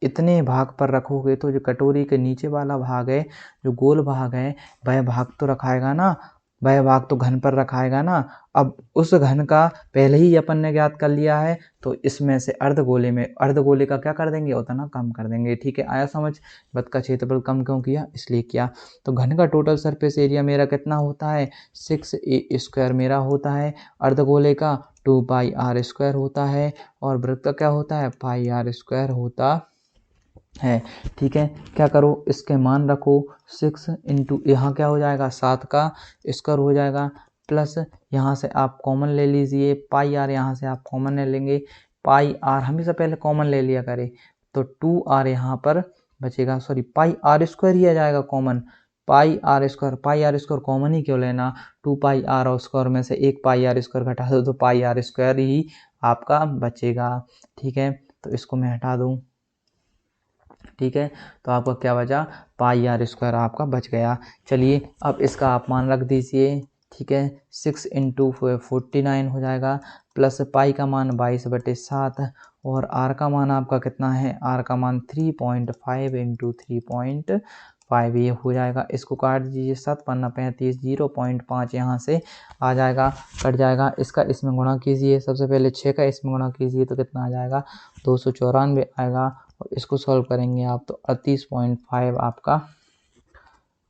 इतने भाग पर रखोगे तो जो कटोरी के नीचे वाला भाग है, जो गोल भाग है, वह भाग तो रखाएगा ना, वह भाग तो घन पर रखाएगा ना। अब उस घन का पहले ही अपन ने ज्ञात कर लिया है, तो इसमें से अर्धगोले में अर्धगोले का क्या कर देंगे, उतना कम कर देंगे। ठीक है, आया समझ। वृत्त का क्षेत्रफल कम क्यों किया, इसलिए किया। तो घन का टोटल सरफेस एरिया मेरा कितना होता है, 6a² मेरा होता है। अर्धगोले का 2πr² होता है, और वृत्त का क्या होता है, πr² होता है। ठीक है, क्या करो, इसके मान रखो, 6 इंटू यहाँ क्या हो जाएगा, 7 का स्क्वायर हो जाएगा, प्लस यहाँ से आप कॉमन ले लीजिए, पाई आर यहाँ से आप कॉमन ले लेंगे, पाई आर हमेशा पहले कॉमन ले लिया करें, तो 2r यहाँ पर बचेगा, सॉरी पाई आर स्क्वायर ही आ जाएगा common. Pi r square common ही क्यों लेना, 2πr स्क्वायर में से एक पाई आर स्क्वायर घटा दो तो पाई आर स्क्वायर ही आपका बचेगा। ठीक है, तो इसको मैं हटा दूँ। ठीक है, तो आपका क्या बचा, πr² आपका बच गया। चलिए अब इसका आप मान रख दीजिए। ठीक है, 6 इंटू 49 हो जाएगा, प्लस पाई का मान 22/7, और आर का मान आपका कितना है, आर का मान 3.5 इंटू 3.5 ये हो जाएगा। इसको काट दीजिए, 7 पन्ना 35, 0.5 यहाँ से आ जाएगा, कट जाएगा। इसका इसमें गुणा कीजिए, सबसे पहले 6 का इसमें गुणा कीजिए तो कितना आ जाएगा, 294 आएगा, और इसको सॉल्व करेंगे आप तो 38.5 आपका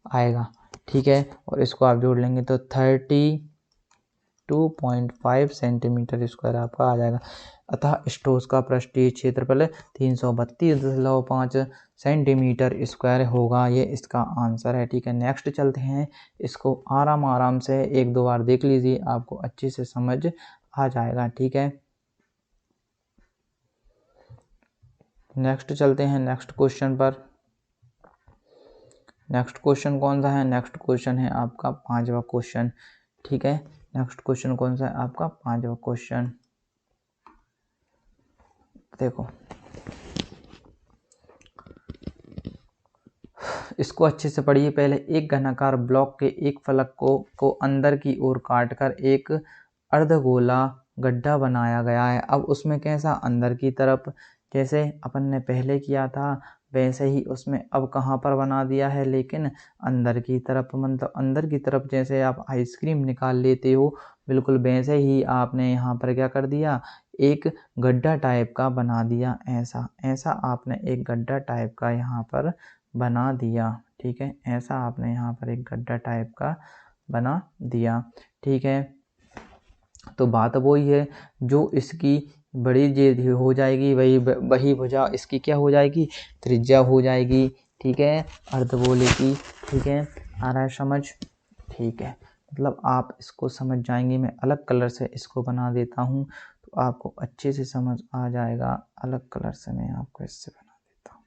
आएगा। ठीक है, और इसको आप जोड़ लेंगे तो 32.5 सेंटीमीटर स्क्वायर आपका आ जाएगा। अतः ठोस का पृष्ठीय क्षेत्रफल 332.5 सेंटीमीटर स्क्वायर होगा, ये इसका आंसर है। ठीक है, नेक्स्ट चलते हैं। इसको आराम आराम से 1-2 बार देख लीजिए, आपको अच्छे से समझ आ जाएगा। ठीक है, नेक्स्ट चलते हैं नेक्स्ट क्वेश्चन पर। नेक्स्ट क्वेश्चन कौन सा है, नेक्स्ट क्वेश्चन है आपका 5वां क्वेश्चन। ठीक है, नेक्स्ट क्वेश्चन कौन सा है आपका 5वां क्वेश्चन। देखो इसको अच्छे से पढ़िए पहले। एक घनाकार ब्लॉक के एक फलक को अंदर की ओर काटकर एक अर्धगोला गड्ढा बनाया गया है। अब उसमें कैसा, अंदर की तरफ, जैसे अपन ने पहले किया था वैसे ही उसमें अब कहाँ पर बना दिया है, लेकिन अंदर की तरफ, मतलब अंदर की तरफ जैसे आप आइसक्रीम निकाल लेते हो, बिल्कुल वैसे ही आपने यहाँ पर क्या कर दिया, एक गड्ढा टाइप का बना दिया। ऐसा ऐसा आपने एक गड्ढा टाइप का यहाँ पर बना दिया। ठीक है, ऐसा आपने यहाँ पर एक गड्ढा टाइप का बना दिया। ठीक है, तो बात वही है, जो इसकी बड़ी ये हो जाएगी, वही भुजा इसकी क्या हो जाएगी, त्रिज्या हो जाएगी। ठीक है, अर्धगोले की। ठीक है, आ रहा है समझ? ठीक है, मतलब आप इसको समझ जाएंगे। मैं अलग कलर से इसको बना देता हूँ तो आपको अच्छे से समझ आ जाएगा। अलग कलर से मैं आपको इससे बना देता हूँ।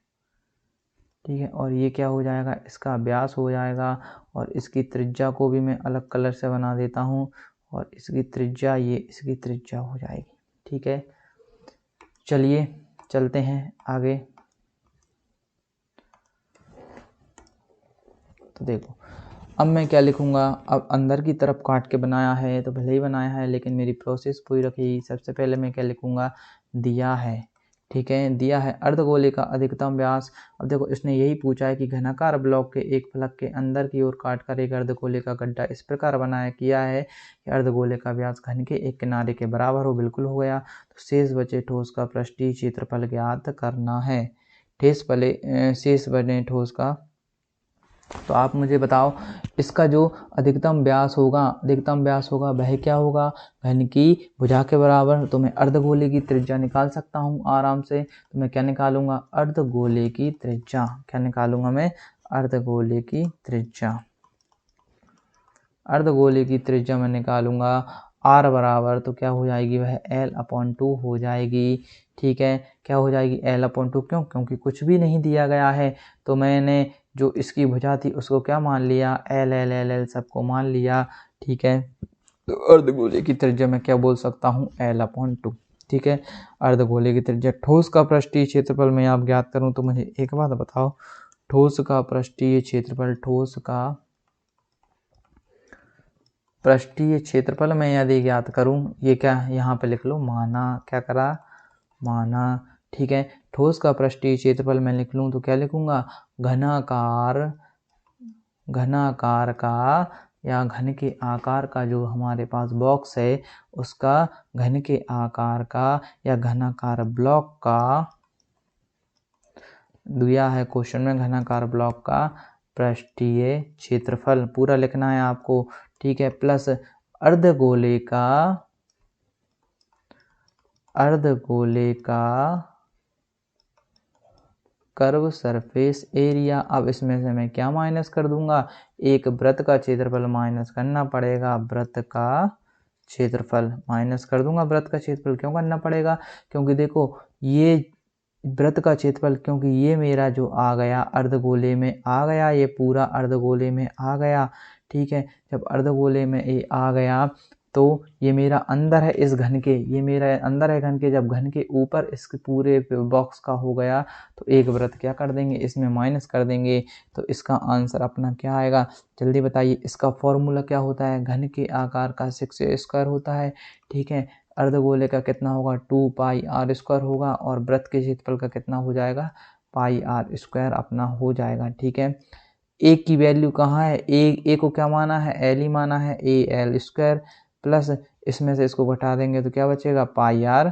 ठीक है, और ये क्या हो जाएगा, इसका व्यास हो जाएगा, और इसकी त्रिज्या को भी मैं अलग कलर से बना देता हूँ, और इसकी त्रिज्या, ये इसकी त्रिज्या हो जाएगी। ठीक है, चलिए चलते हैं आगे। तो देखो, अब मैं क्या लिखूँगा, अब अंदर की तरफ काट के बनाया है तो भले ही बनाया है, लेकिन मेरी प्रोसेस पूरी रखी। सबसे पहले मैं क्या लिखूँगा, दिया है। ठीक है, दिया है अर्धगोले का अधिकतम व्यास। अब देखो, इसने यही पूछा है कि घनाकार ब्लॉक के एक फलक के अंदर की ओर काट कर एक अर्धगोले का गड्ढा इस प्रकार बनाया किया है कि अर्धगोले का व्यास घन के एक किनारे के बराबर हो। बिल्कुल हो गया। तो शेष बचे ठोस का पृष्ठीय क्षेत्रफल ज्ञात करना है। शेष बने ठोस का, तो आप मुझे बताओ, इसका जो अधिकतम व्यास होगा वह क्या होगा, घन की भुजा के बराबर। तो मैं अर्धगोले की त्रिज्या निकाल सकता हूँ आराम से। तो मैं क्या निकालूंगा, अर्धगोले की त्रिज्या। क्या निकालूंगा मैं, अर्धगोले की त्रिज्या। अर्धगोले की त्रिज्या मैं निकालूंगा r बराबर, तो क्या हो जाएगी, वह L/2 हो जाएगी। ठीक है, क्या हो जाएगी, L/2। क्यों, क्योंकि कुछ भी नहीं दिया गया है, तो मैंने जो इसकी भुजा थी उसको क्या मान लिया, L सबको मान लिया। ठीक है, तो अर्धगोले की त्रिज्या मैं क्या बोल सकता हूँ, L/2। ठीक है, अर्धगोले की त्रिज्या। ठोस का पृष्ठीय क्षेत्रफल में आप ज्ञात करूँ तो मुझे एक बात बताओ, ठोस का पृष्ठीय क्षेत्रफल, ठोस का पृष्ठीय क्षेत्रफल में यदि ज्ञात करूं, ये क्या यहाँ पे लिख लो, माना। क्या करा, माना। ठीक है, ठोस का पृष्ठीय क्षेत्रफल में लिख लूं तो क्या लिखूंगा, घनाकार का या घन के आकार का जो हमारे पास बॉक्स है उसका घन के आकार का या घनाकार ब्लॉक का, दिया है क्वेश्चन में, घनाकार ब्लॉक का पृष्ठीय क्षेत्रफल पूरा लिखना है आपको। ठीक है, प्लस अर्धगोले का कर्व सरफेस एरिया। अब इसमें से मैं क्या माइनस कर दूंगा, एक वृत्त का क्षेत्रफल माइनस करना पड़ेगा, वृत्त का क्षेत्रफल माइनस कर दूंगा। वृत्त का क्षेत्रफल क्यों करना पड़ेगा, क्योंकि देखो ये वृत्त का क्षेत्रफल, क्योंकि ये मेरा जो आ गया अर्धगोले में आ गया, ये पूरा अर्धगोले में आ गया। ठीक है, जब अर्धगोले में ये आ गया तो ये मेरा अंदर है इस घन के, ये मेरा अंदर है घन के। जब घन के ऊपर इसके पूरे बॉक्स का हो गया तो एक वृत्त क्या कर देंगे, इसमें माइनस कर देंगे। तो इसका आंसर अपना क्या आएगा, जल्दी बताइए। इसका फॉर्मूला क्या होता है, घन के आकार का 6a² होता है। ठीक है, अर्धगोले का कितना होगा, 2πr² होगा, और वृत्त के क्षेत्रफल का कितना हो जाएगा, πr² अपना हो जाएगा। ठीक है, ए की वैल्यू कहाँ है, ए को क्या माना है, एल ही माना है, AL² प्लस इसमें से इसको घटा देंगे तो क्या बचेगा, πr²।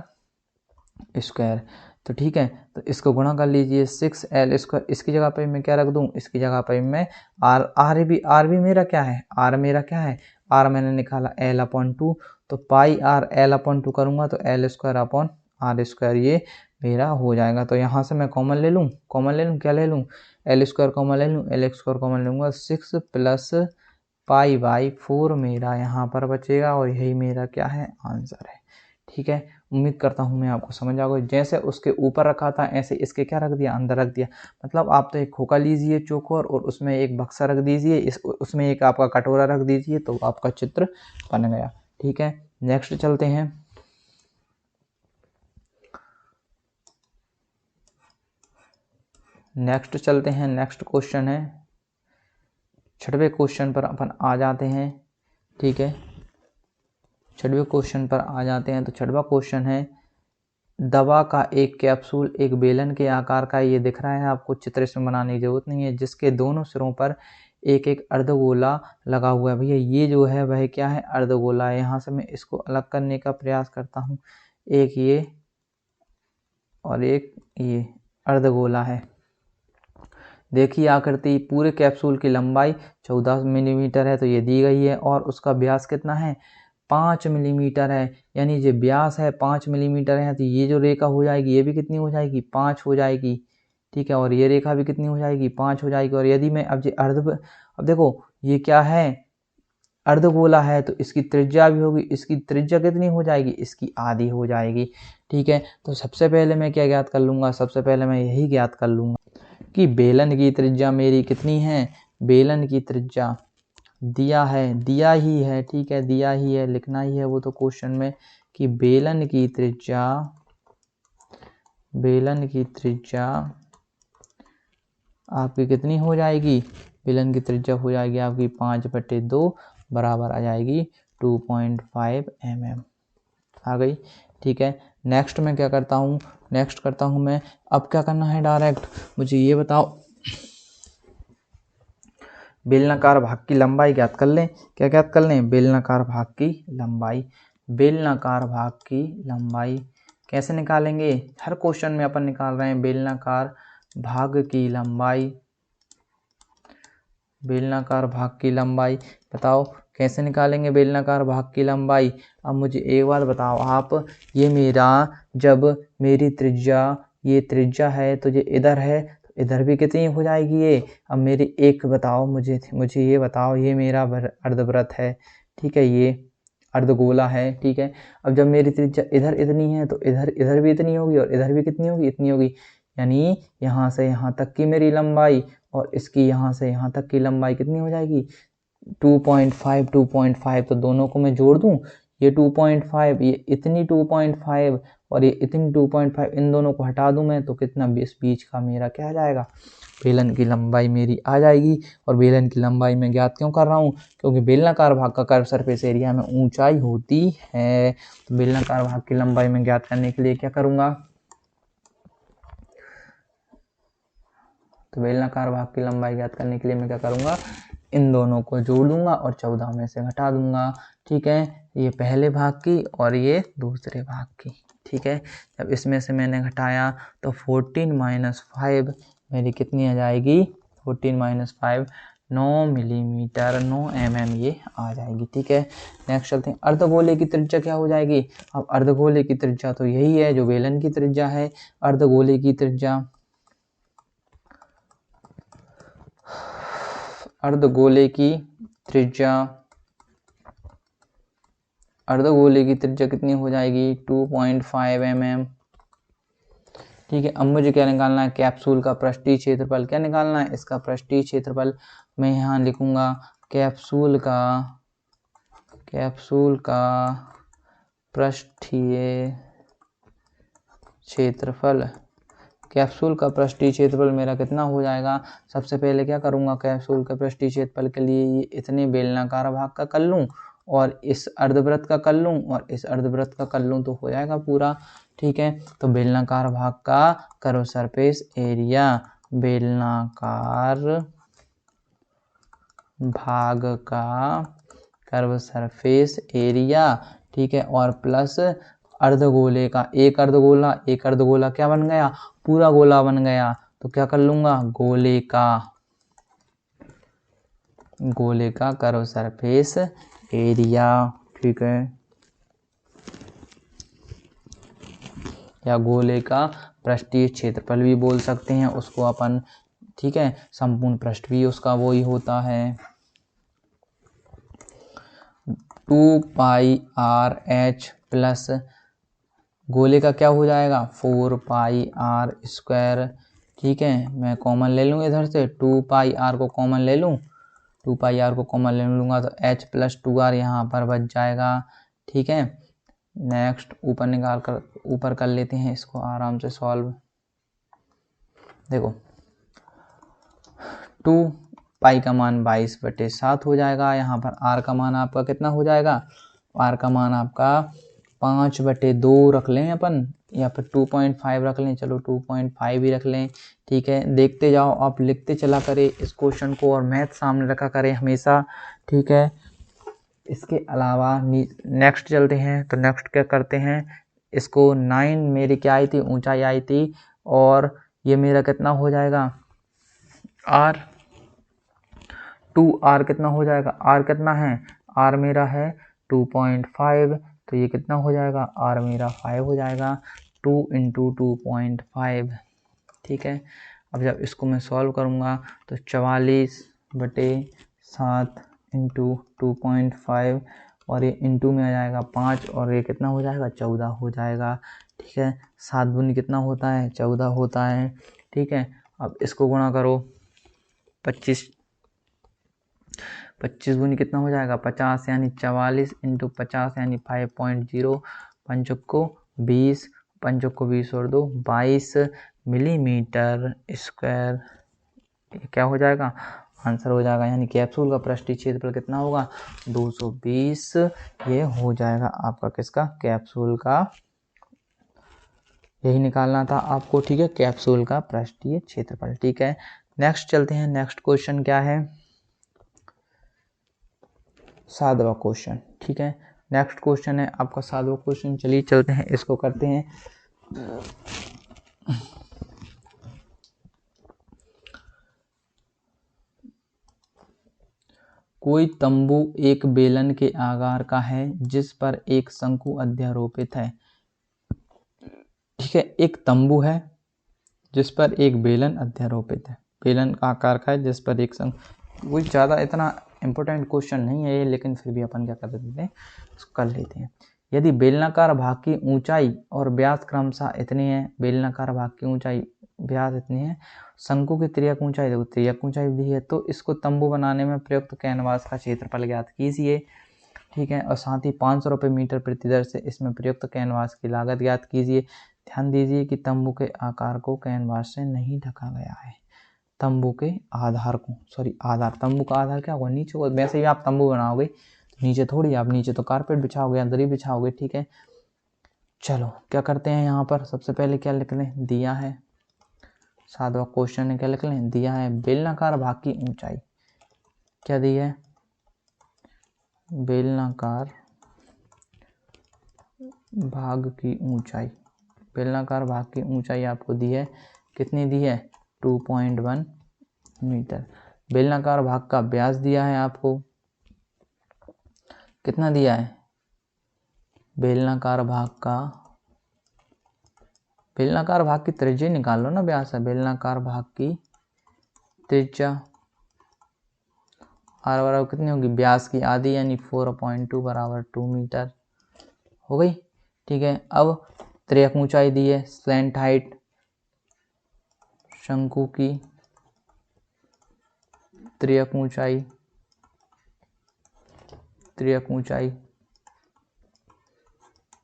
तो ठीक है, तो इसको गुणा कर लीजिए, 6L²। इसकी जगह पर मैं क्या रख दूं, इसकी जगह पर मैं r भी मेरा क्या है, r मेरा क्या है, r मैंने निकाला L/2। तो πr/L/2 करूँगा तो L²/r², ये मेरा हो जाएगा। तो यहाँ से मैं कॉमन ले लूँ, क्या ले लूँ, L² कॉमन ले लूँ, L² कॉमन लूँगा, 6 + π/4 मेरा यहाँ पर बचेगा, और यही मेरा क्या है, आंसर है। ठीक है, उम्मीद करता हूँ मैं आपको समझ आ गई। जैसे उसके ऊपर रखा था ऐसे इसके क्या रख दिया, अंदर रख दिया। मतलब आप तो एक खोखा लीजिए चौकोर, और उसमें एक बक्सा रख दीजिए, उसमें एक आपका कटोरा रख दीजिए, तो आपका चित्र बन गया। ठीक है, नेक्स्ट चलते हैं। नेक्स्ट क्वेश्चन है, 6वें क्वेश्चन पर अपन आ जाते हैं। ठीक है, 6वें क्वेश्चन पर आ जाते हैं। तो 6वां क्वेश्चन है, दवा का एक कैप्सूल एक बेलन के आकार का, ये दिख रहा है आपको, चित्र इसमें बनाने की जरूरत नहीं है, जिसके दोनों सिरों पर एक एक अर्धगोला लगा हुआ है। भैया ये जो है वह क्या है, अर्धगोला है। यहाँ से मैं इसको अलग करने का प्रयास करता हूँ, एक ये और एक ये अर्धगोला है। देखिए आकृति, पूरे कैप्सूल की लंबाई 14 मिलीमीटर है, तो ये दी गई है, और उसका व्यास कितना है, 5 मिलीमीटर है, यानी जो व्यास है 5 मिलीमीटर है, तो ये जो रेखा हो जाएगी ये भी कितनी हो जाएगी, 5 हो जाएगी। ठीक है, और ये रेखा भी कितनी हो जाएगी, 5 हो जाएगी। और यदि मैं अब अब देखो ये क्या है, अर्धगोला है, तो इसकी त्रिज्या भी होगी, इसकी त्रिज्या कितनी हो जाएगी, इसकी आधी हो जाएगी। ठीक है, तो सबसे पहले मैं क्या ज्ञात कर लूँगा, सबसे पहले मैं यही ज्ञात कर लूँगा कि बेलन की त्रिज्या मेरी कितनी है, बेलन की त्रिज्या दिया है, दिया ही है, ठीक है, दिया ही है, लिखना ही है वो तो क्वेश्चन में, कि बेलन की त्रिज्या आपकी कितनी हो जाएगी, बेलन की त्रिज्या हो जाएगी आपकी 5/2 बराबर आ जाएगी 2.5 mm आ गई। ठीक है, नेक्स्ट मैं क्या करता हूँ, नेक्स्ट करता हूँ मैं, अब क्या करना है डायरेक्ट मुझे ये बताओ, बेलनाकार भाग की लंबाई ज्ञात कर लें। क्या ज्ञात कर लें, बेलनाकार भाग की लंबाई। बेलनाकार भाग की लंबाई कैसे निकालेंगे, हर क्वेश्चन में अपन निकाल रहे हैं बेलनाकार भाग की लंबाई। बेलनाकार भाग की लंबाई बताओ कैसे निकालेंगे बेलनाकार भाग की लंबाई। अब मुझे एक बात बताओ आप, ये मेरा जब मेरी त्रिज्या ये त्रिज्या है तो ये इधर है, तो इधर भी कितनी हो जाएगी ये। अब मेरी एक बताओ मुझे ये बताओ, ये मेरा अर्धवृत्त है, ठीक है, ये अर्धगोला है, ठीक है। अब जब मेरी त्रिज्या इधर इतनी है तो इधर भी इतनी होगी और इधर भी कितनी होगी, इतनी होगी, यानी यहाँ से यहाँ तक की मेरी लंबाई और इसकी यहाँ से यहाँ तक की लंबाई कितनी हो जाएगी 2.5 तो दोनों को मैं जोड़ दूं, ये 2.5 ये इतनी 2.5 और ये इतनी 2.5, इन दोनों को हटा दूं मैं तो कितना बीच का मेरा क्या आ जाएगा, बेलन की लंबाई मेरी आ जाएगी। और बेलन की लंबाई मैं ज्ञात क्यों कर रहा हूँ, क्योंकि बेलनाकार भाग का कर्व सरफेस एरिया में ऊंचाई होती है। तो बेलनाकार भाग की लंबाई में ज्ञात करने के लिए क्या करूँगा, तो बेलनाकार भाग की लंबाई ज्ञात करने के लिए मैं क्या करूँगा, इन दोनों को जोड़ दूंगा और 14 में से घटा दूंगा। ठीक है, ये पहले भाग की और ये दूसरे भाग की। ठीक है, जब इसमें से मैंने घटाया तो 14 - 5 मेरी कितनी आ जाएगी, 14 - 5 9 मिलीमीटर 9 mm ये आ जाएगी। ठीक है, नेक्स्ट चलते हैं, अर्धगोले की त्रिज्या क्या हो जाएगी। अब अर्धगोले की त्रिज्या तो यही है जो बेलन की त्रिज्या है। अर्धगोले की त्रिज्या, अर्धगोले की त्रिज्या कितनी हो जाएगी 2.5 mm। ठीक है, अब मुझे क्या निकालना है, कैप्सूल का पृष्ठीय क्षेत्रफल। क्या निकालना है, इसका पृष्ठीय क्षेत्रफल। मैं यहाँ लिखूंगा कैप्सूल का पृष्ठीय क्षेत्रफल। कैप्सूल का पृष्ठीय क्षेत्रफल मेरा कितना हो जाएगा, सबसे पहले क्या करूंगा, कैप्सूल के पृष्ठीय क्षेत्रफल के लिए ये इतने बेलनाकार भाग का कर लूँ और इस अर्धवृत्त का कर लूँ और इस अर्धवृत्त का कर लूँ तो हो जाएगा पूरा। ठीक है, तो बेलनाकार भाग का कर्व सरफेस एरिया, बेलनाकार भाग का कर्व सरफेस एरिया, ठीक है, और प्लस अर्धगोले का, एक अर्धगोला क्या बन गया, पूरा गोला बन गया, तो क्या कर लूंगा, गोले का कर्व सरफेस एरिया। ठीक है, या गोले का पृष्ठीय क्षेत्रफल भी बोल सकते हैं उसको अपन। ठीक है, संपूर्ण पृष्ठ भी उसका वो ही होता है। 2πrh प्लस गोले का क्या हो जाएगा 4πr²। ठीक है, मैं कॉमन ले लूँ इधर से, 2πr को कॉमन ले लूँ, 2πr को कॉमन ले लूँगा तो h + 2r यहाँ पर बच जाएगा। ठीक है, नेक्स्ट ऊपर कर लेते हैं इसको आराम से सॉल्व। देखो 2π का मान 22/7 हो जाएगा। यहाँ पर r का मान आपका कितना हो जाएगा, r का मान आपका 5/2 रख लें अपन, या फिर 2.5 रख लें, चलो 2.5 ही रख लें। ठीक है, देखते जाओ, आप लिखते चला करें इस क्वेश्चन को और मैथ सामने रखा करें हमेशा। ठीक है, इसके अलावा नेक्स्ट चलते हैं, तो नेक्स्ट क्या करते हैं, इसको 9 मेरी क्या आई थी, ऊंचाई आई थी, और ये मेरा कितना हो जाएगा r, 2r कितना हो जाएगा, r कितना है, r मेरा है 2.5, तो ये कितना हो जाएगा, R मेरा 5 हो जाएगा, 2 × 2.5, ठीक है। अब जब इसको मैं सॉल्व करूँगा तो 44/7 × 2.5, और ये इंटू में आ जाएगा 5, और ये कितना हो जाएगा, 14 हो जाएगा, ठीक है। 7 दूनी कितना होता है, 14 होता है, ठीक है। अब इसको गुणा करो, 25 दूनी कितना हो जाएगा, 50, यानी 44 × 50 यानी 5.0, 5 को 20, 5 को 20 और 2 22 मिलीमीटर स्क्वायर, क्या हो जाएगा, आंसर हो जाएगा। यानी कैप्सूल का पृष्ठीय क्षेत्रफल कितना होगा, 220, ये हो जाएगा आपका किसका, कैप्सूल का। यही निकालना था आपको, ठीक है, कैप्सूल का पृष्ठीय क्षेत्रफल, ठीक है। नेक्स्ट चलते हैं, नेक्स्ट क्वेश्चन क्या है, 7वां क्वेश्चन, ठीक है। नेक्स्ट क्वेश्चन है आपका 7वां क्वेश्चन, चलिए चलते हैं, इसको करते हैं। कोई तंबू एक बेलन के आकार का है जिस पर एक शंकु अध्यारोपित है, ठीक है। एक तंबू है जिस पर एक बेलन अध्यारोपित है, बेलन का आकार का है जिस पर एक शंकु, कोई ज़्यादा इतना इम्पोर्टेंट क्वेश्चन नहीं है ये, लेकिन फिर भी अपन क्या कर देते हैं, इसको कर लेते हैं। यदि बेलनाकार भाग की ऊंचाई और व्यास क्रमशः इतनी है, बेलनाकार भाग की ऊंचाई व्यास इतनी है, शंकु की तिर्यक ऊंचाई, देखो तिर्यक ऊंचाई भी है, तो इसको तंबू बनाने में प्रयुक्त कैनवास का क्षेत्रफल ज्ञात कीजिए, ठीक है। और साथ ही 500 रुपये मीटर प्रति दर से इसमें प्रयुक्त कैनवास की लागत ज्ञात कीजिए। ध्यान दीजिए कि तंबू के आकार को कैनवास से नहीं ढका गया है, तंबू के आधार को, सॉरी आधार, तंबू का आधार क्या होगा, नीचे होगा। वैसे ही आप तंबू बनाओगे तो नीचे थोड़ी, आप नीचे तो कारपेट बिछाओगे या दरी बिछाओगे, ठीक है। चलो क्या करते हैं, यहाँ पर सबसे पहले क्या लिख लें, दिया है 7वां क्वेश्चन है, क्या लिख लें, दिया है बेलनाकार भाग की ऊंचाई, क्या दी है, बेलनाकार भाग की ऊंचाई, बेलनाकार भाग की ऊंचाई आपको दी है, कितनी दी है, 2.1 मीटर। बेलनाकार भाग का व्यास दिया है आपको, कितना दिया है, बेलनाकार भाग की त्रिज्या निकाल लो ना, व्यास है, बेलनाकार भाग की त्रिज्या आर बराबर कितनी होगी, व्यास की आधी यानी 4.2 बराबर 2 मीटर हो गई, ठीक है। अब तिर्यक ऊंचाई दी है, स्लैंट हाइट, शंकु की तिर्यक ऊंचाई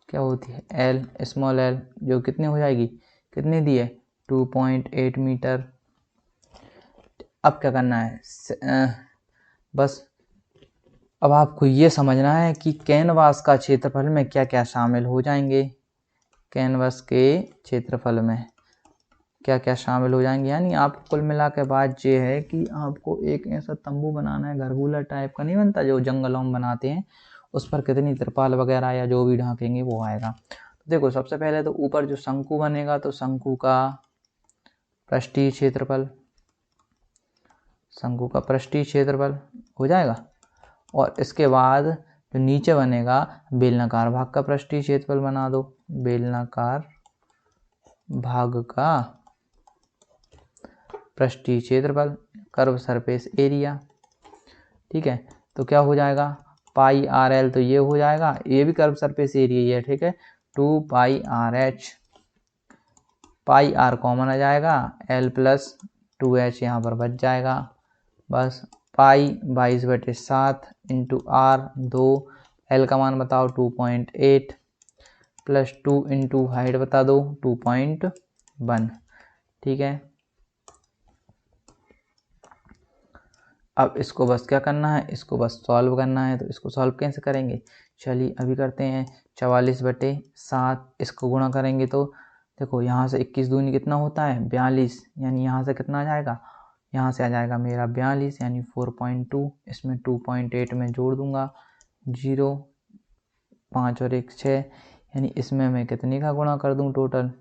क्या होती है, एल, स्मॉल एल, जो कितनी हो जाएगी, कितनी दी है, 2.8 मीटर। अब क्या करना है, बस अब आपको ये समझना है कि कैनवास का क्षेत्रफल में क्या क्या शामिल हो जाएंगे, कैनवास के क्षेत्रफल में क्या क्या शामिल हो जाएंगे। यानी आप कुल मिला के बात ये है कि आपको एक ऐसा तंबू बनाना है, घरगुला टाइप का नहीं बनता जो जंगलों में बनाते हैं, उस पर कितनी तिरपाल वगैरह या जो भी ढाकेंगे वो आएगा। तो देखो सबसे पहले तो ऊपर जो शंकु बनेगा तो शंकु का पृष्ठीय क्षेत्रफल हो जाएगा, और इसके बाद जो नीचे बनेगा बेलनाकार भाग का पृष्ठीय क्षेत्रफल बना दो, बेलनाकार भाग का पृष्ठीय क्षेत्रफल, कर्व सरफेस एरिया, ठीक है। तो क्या हो जाएगा, पाई आर एल, तो ये हो जाएगा, ये भी कर्व सरफेस एरिया ही है, ठीक है, 2 pi r H, pi r common आ जाएगा, एल प्लस 2h यहाँ पर बच जाएगा, बस पाई 22/7 इंटू आर 2, एल का मान बताओ 2.8 प्लस 2 इंटू हाइट बता दो 2.1, ठीक है। अब इसको बस क्या करना है, इसको बस सॉल्व करना है, तो इसको सॉल्व कैसे करेंगे, चलिए अभी करते हैं। 44/7 इसको गुणा करेंगे तो देखो यहाँ से 21 दूनी कितना होता है, 42, यानी यहाँ से कितना आ जाएगा, यहाँ से आ जाएगा मेरा 42 यानी 4.2, इसमें 2.8 में जोड़ दूंगा, 0, 5 और 1 6, यानी इसमें मैं कितने का गुणा कर दूं, टोटल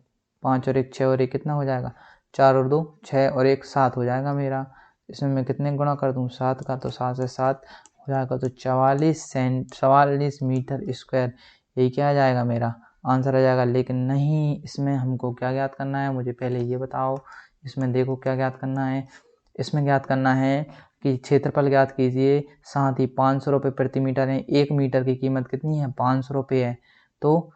5 और 1 6 और 1 कितना हो जाएगा, 4 और 2 6 और 1 7 हो जाएगा मेरा, इसमें मैं कितने गुणा कर दूं, 7 का, तो 7 से 7 जाएगा तो 44 मीटर स्क्वायर, ये क्या आ जाएगा मेरा आंसर आ जाएगा। लेकिन नहीं, इसमें हमको क्या ज्ञात करना है, मुझे पहले ये बताओ। इसमें देखो क्या ज्ञात करना है, इसमें ज्ञात करना है कि क्षेत्रफल ज्ञात कीजिए, साथ ही 500 रुपये प्रति मीटर है। 1 मीटर की कीमत कितनी है, 500 रुपये है। तो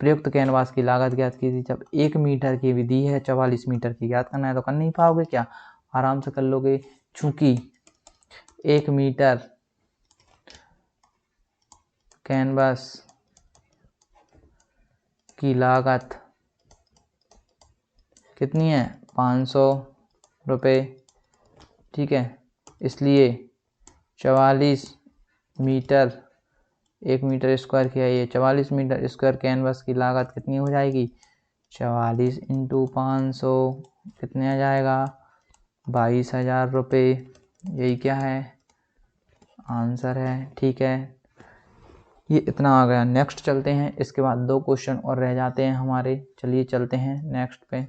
प्रयुक्त कैनवास की लागत ज्ञात कीजिए। जब 1 मीटर की विधि है, 44 मीटर की ज्ञात करना है, तो कर नहीं पाओगे क्या, आराम से कर लोगे। चूंकि 1 मीटर कैनवास की लागत कितनी है, 500 रुपये, ठीक है। इसलिए 44 मीटर, 1 मीटर स्क्वायर किया, ये 44 मीटर स्क्वायर कैनवास की लागत कितनी हो जाएगी, 44 × 500 कितने आ जाएगा, 22,000 रुपये। यही क्या है, आंसर है, ठीक है। ये इतना आ गया। नेक्स्ट चलते हैं, इसके बाद 2 क्वेश्चन और रह जाते हैं हमारे। चलिए चलते हैं नेक्स्ट पे।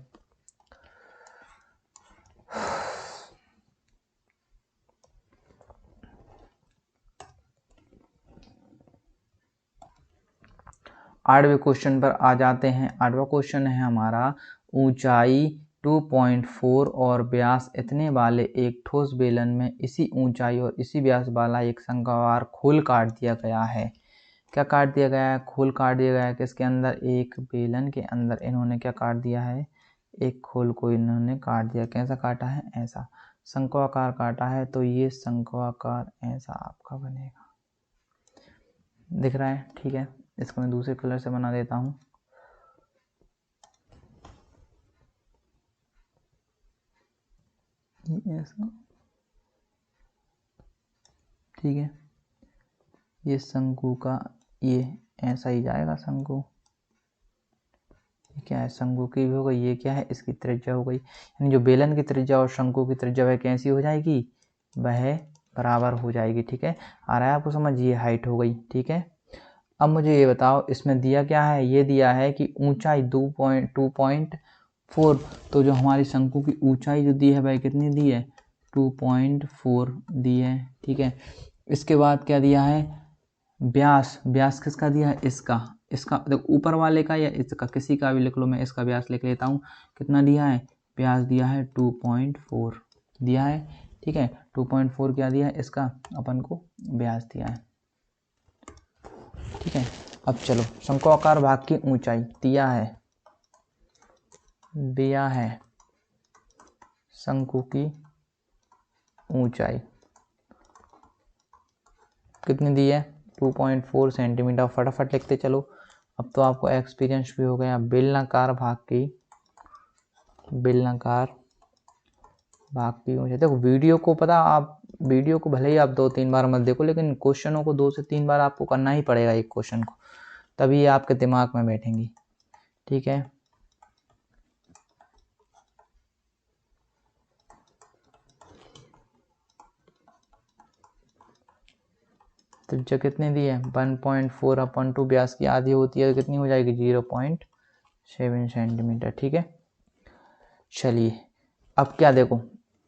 आठवें क्वेश्चन पर आ जाते हैं। 8वां क्वेश्चन है हमारा, ऊंचाई 2.4 और व्यास इतने वाले एक ठोस बेलन में इसी ऊंचाई और इसी व्यास वाला एक शंक्वाकार खोल काट दिया गया है। क्या काट दिया गया है, खोल काट दिया गया है। किसके अंदर, एक बेलन के अंदर इन्होंने क्या काट दिया है, एक खोल को इन्होंने काट दिया। कैसा काटा है, ऐसा शंक्वाकार काटा है। तो ये शंक्वाकार ऐसा आपका बनेगा, दिख रहा है, ठीक है। इसको मैं दूसरे कलर से बना देता हूँ। ऐसा, ठीक है। ये शंकु का, ये ऐसा ही जाएगा शंकु। ये क्या है, शंकु की भी हो गई। ये क्या है, इसकी त्रिज्या हो गई। यानी जो बेलन की त्रिज्या और शंकु की त्रिज्या वह कैसी हो जाएगी, वह बराबर हो जाएगी, ठीक है। आ रहा है आपको समझ, ये हाइट हो गई, ठीक है। अब मुझे ये बताओ, इसमें दिया क्या है, ये दिया है कि ऊंचाई 2.4। तो जो हमारी शंकु की ऊंचाई जो दी है वह कितनी दी है, 2.4 दी है, ठीक है। इसके बाद क्या दिया है, व्यास, व्यास किसका दिया है, इसका देखो, ऊपर वाले का या इसका, किसी का भी लिख लो, मैं इसका व्यास लिख लेता हूँ। कितना दिया है, व्यास दिया है 2.4 दिया है, ठीक है। 2.4 क्या दिया है, इसका अपन को व्यास दिया है, ठीक है। अब चलो, शंक्वाकार भाग की ऊंचाई दिया है शंकु की ऊंचाई कितनी दी है, 2.4 सेंटीमीटर। फटाफट लिखते चलो, अब तो आपको एक्सपीरियंस भी हो गया। बेलनाकार भाग की ऊंचाई। देखो वीडियो को, पता आप वीडियो को भले ही आप 2-3 बार मत देखो, लेकिन क्वेश्चनों को 2 से 3 बार आपको करना ही पड़ेगा एक क्वेश्चन को, तभी ये आपके दिमाग में बैठेंगी, ठीक है। त्रिज्या कितनी दी है, 1.4/2 व्यास की आधी होती है, तो कितनी हो जाएगी, 0.7 सेंटीमीटर, ठीक है। चलिए अब क्या, देखो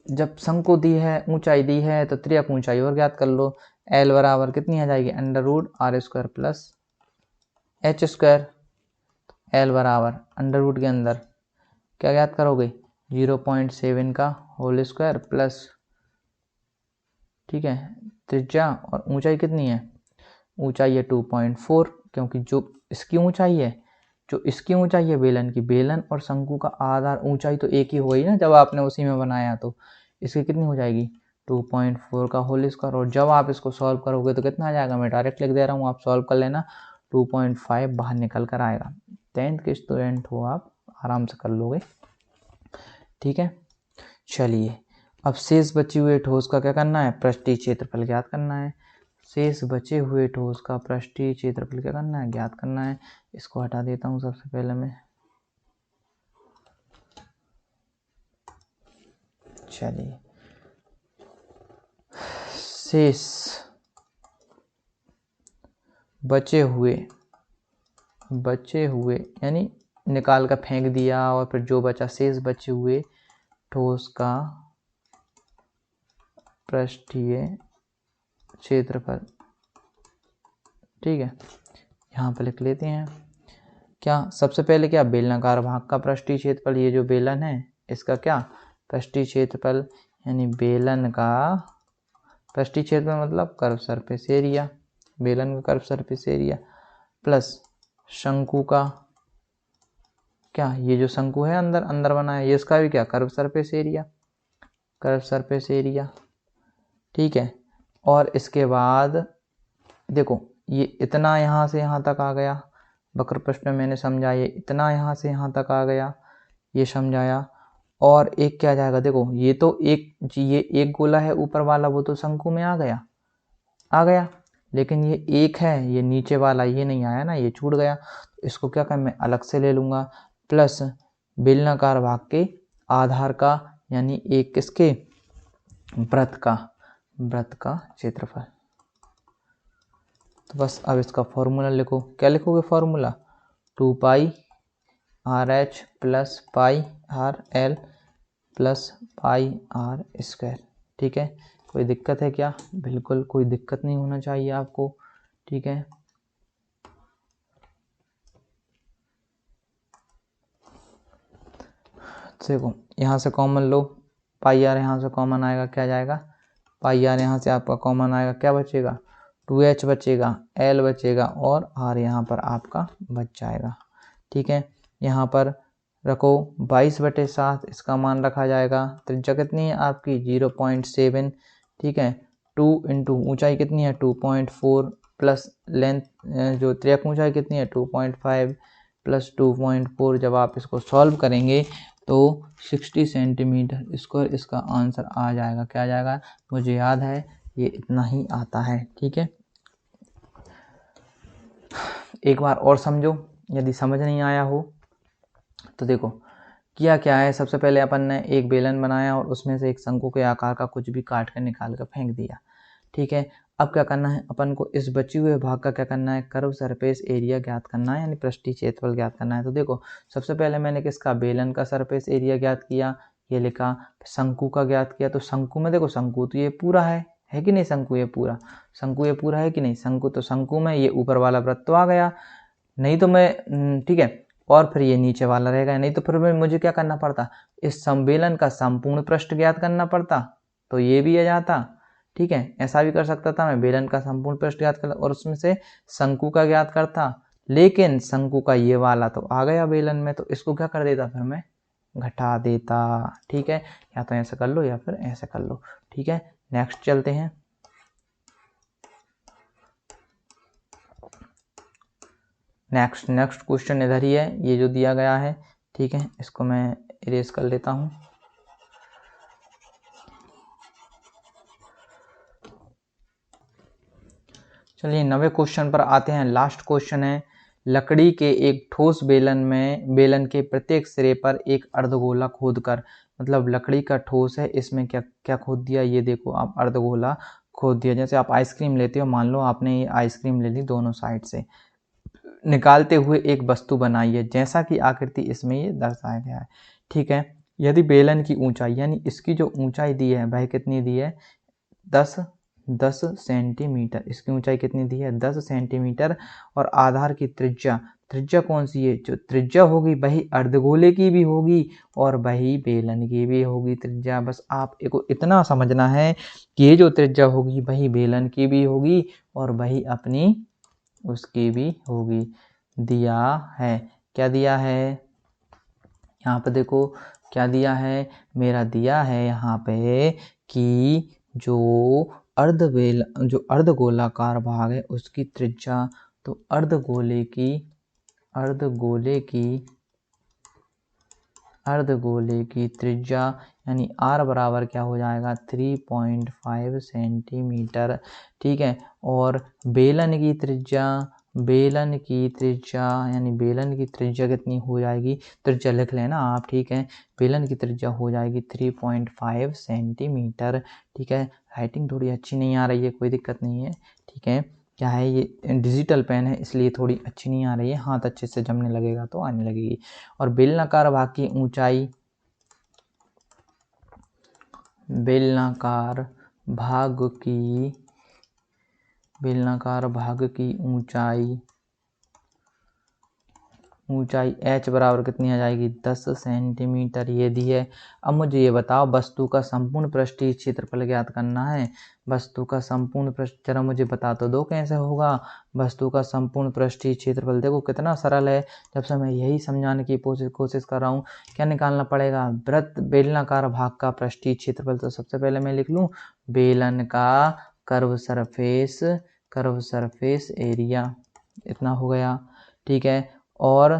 जब शंकु दी है, ऊंचाई दी है, तो त्रियक ऊंचाई और ज्ञात कर लो। L बराबर कितनी आ जाएगी, √r² प्लस h²। L बराबर √ के अंदर क्या ज्ञात करोगे, 0.7 का होल स्क्वायर प्लस, ठीक है, त्रिज्या और ऊंचाई कितनी है, ऊंचाई है 2.4, क्योंकि जो इसकी ऊंचाई है बेलन की, बेलन और शंकु का आधार ऊंचाई तो एक ही हो गई ना, जब आपने उसी में बनाया, तो इसकी कितनी हो जाएगी, 2.4 का होल स्क्वायर। और जब आप इसको सॉल्व करोगे तो कितना आ जाएगा, मैं डायरेक्ट लिख दे रहा हूँ, आप सॉल्व कर लेना, 2.5 बाहर निकल कर आएगा। 10th के स्टूडेंट हो आप, आराम से कर लोगे, ठीक है। चलिए अब शेष बचे हुए ठोस का क्या करना है, पृष्ठीय क्षेत्रफल ज्ञात करना है। शेष बचे हुए ठोस का पृष्ठीय क्षेत्रफल क्या करना है, ज्ञात करना है। इसको हटा देता हूँ सबसे पहले मैं। चलिए, शेष बचे हुए यानी निकाल कर फेंक दिया, और फिर जो बचा, शेष बचे हुए ठोस का पृष्ठीय क्षेत्रफल। ठीक है, यहाँ पर लिख लेते हैं क्या, सबसे पहले क्या, बेलनाकार भाग का पृष्ठीय क्षेत्रफल, ये जो बेलन है इसका क्या पृष्ठीय क्षेत्रफल, यानी बेलन का पृष्ठीय क्षेत्रफल मतलब कर्व सरफेस एरिया, बेलन का कर्व सरफेस एरिया, प्लस शंकु का क्या, ये जो शंकु है अंदर अंदर बना है, ये इसका भी क्या curve surface area, curve surface area. ठीक है, और इसके बाद देखो ये इतना यहाँ से यहाँ तक आ गया, वक्र प्रश्न में मैंने समझा, ये इतना यहाँ से यहाँ तक आ गया, ये समझाया। और एक क्या जाएगा, देखो ये तो ये एक गोला है ऊपर वाला, वो तो शंकु में आ गया, लेकिन ये एक है, ये नीचे वाला ये नहीं आया ना, ये छूट गया, तो इसको क्या कर मैं अलग से ले लूँगा, प्लस बेलनाकार भाग के आधार का, यानी एक किसके वृत्त का क्षेत्रफल। तो बस अब इसका फॉर्मूला लिखो, क्या लिखोगे formula, 2 pi r h plus pi r l plus pi r square. ठीक है, कोई दिक्कत है क्या, बिल्कुल कोई दिक्कत नहीं होना चाहिए आपको। ठीक है, देखो यहाँ से कॉमन लो, पाई आर यहाँ से कॉमन आएगा, क्या जाएगा, पाई आर यहाँ से आपका कॉमन आएगा, क्या बचेगा, 2h बचेगा, l बचेगा, और r यहाँ पर आपका बच जाएगा। ठीक है, यहाँ पर रखो 22/7, इसका मान रखा जाएगा, त्रिज्या कितनी है आपकी 0.7। ठीक है, 2 इंटू ऊँचाई कितनी है 2.4 प्लस लेंथ जो त्रिज्या ऊँचाई कितनी है 2.5 प्लस 2.4, जब आप इसको सॉल्व करेंगे तो 60 सेंटीमीटर स्क्वायर इसका आंसर आ जाएगा। क्या आ जाएगा, मुझे याद है ये इतना ही आता है। ठीक है, एक बार और समझो, यदि समझ नहीं आया हो तो देखो किया क्या है, सबसे पहले अपन ने एक बेलन बनाया और उसमें से एक शंकु के आकार का कुछ भी काट कर निकाल कर फेंक दिया। ठीक है, अब क्या करना है अपन को, इस बचे हुए भाग का क्या करना है, कर्व सरफेस एरिया ज्ञात करना है, यानी पृष्ठीय क्षेत्रफल ज्ञात करना है। तो देखो सबसे पहले मैंने किसका, बेलन का सरफेस एरिया ज्ञात किया, ये लिखा, शंकु का ज्ञात किया। तो शंकु में देखो, शंकु तो ये पूरा है कि नहीं, शंकु ये पूरा है कि नहीं, शंकु तो शंकु में ये ऊपर वाला वृत्त तो आ गया, नहीं तो मैं ठीक है, और फिर ये नीचे वाला रहेगा, नहीं तो फिर मुझे क्या करना पड़ता, इस संबेलन का संपूर्ण पृष्ठ ज्ञात करना पड़ता, तो ये भी आ जाता। ठीक है, ऐसा भी कर सकता था मैं, बेलन का संपूर्ण पृष्ठ ज्ञात करता और उसमें से शंकु का ज्ञात करता, लेकिन शंकु का ये वाला तो आ गया बेलन में, तो इसको क्या कर देता, फिर मैं घटा देता। ठीक है, या तो ऐसा कर लो या फिर ऐसा कर लो। ठीक है, नेक्स्ट चलते हैं। नेक्स्ट क्वेश्चन इधर ही है, ये जो दिया गया है। ठीक है, इसको मैं इरेज कर लेता हूँ। चलिए 90 क्वेश्चन पर आते हैं। लास्ट क्वेश्चन है, लकड़ी के एक ठोस बेलन के प्रत्येक सिरे पर एक अर्धगोला खोदकर, मतलब लकड़ी का ठोस है, इसमें क्या क्या खोद दिया, ये देखो आप अर्धगोला खोद दिया। जैसे आप आइसक्रीम लेते हो, मान लो आपने ये आइसक्रीम ले ली दोनों साइड से, निकालते हुए एक वस्तु बनाई है, जैसा कि आकृति इसमें ये दर्शाया गया है। ठीक है, यदि बेलन की ऊंचाई, यानी इसकी जो ऊंचाई दी है वह कितनी दी है, 10 सेंटीमीटर, इसकी ऊंचाई कितनी दी है 10 सेंटीमीटर, और आधार की त्रिज्या कौन सी है, जो त्रिज्या होगी वही अर्धगोले की भी होगी और वही बेलन की भी होगी त्रिज्या। बस आप को इतना समझना है कि ये जो त्रिज्या होगी वही बेलन की भी होगी और वही अपनी उसकी भी होगी। दिया है, क्या दिया है, यहाँ पे देखो क्या दिया है, मेरा दिया है यहाँ पे कि जो अर्धगोलाकार भाग है उसकी त्रिज्या, तो अर्धगोले की त्रिज्या, यानी r बराबर क्या हो जाएगा 3.5 सेंटीमीटर। ठीक है, और बेलन की त्रिज्या, यानी बेलन की त्रिज्या कितनी हो जाएगी, त्रिज्या लिख लेना आप। ठीक है, बेलन की त्रिज्या हो जाएगी 3.5 सेंटीमीटर। ठीक है, राइटिंग थोड़ी अच्छी नहीं आ रही है, कोई दिक्कत नहीं है। ठीक है, क्या है ये डिजिटल पेन है इसलिए थोड़ी अच्छी नहीं आ रही है, हाथ अच्छे से जमने लगेगा तो आने लगेगी। और बेलनाकार भाग की ऊंचाई, बेलनाकार भाग की बेलनाकार भाग की ऊंचाई h बराबर कितनी आ जाएगी 10 सेंटीमीटर ये दी है। अब मुझे ये बताओ वस्तु का संपूर्ण पृष्ठीय क्षेत्रफल ज्ञात करना है। वस्तु का संपूर्ण पृष्ठ, जरा मुझे बता तो दो कैसे होगा वस्तु का संपूर्ण पृष्ठीय क्षेत्रफल। देखो कितना सरल है, जब से मैं यही समझाने की कोशिश कर रहा हूँ। क्या निकालना पड़ेगा, वृत्त बेलनाकार भाग का पृष्ठीय क्षेत्रफल। तो सबसे पहले मैं लिख लूँ बेलन का कर्व सरफेस एरिया, इतना हो गया, ठीक है। और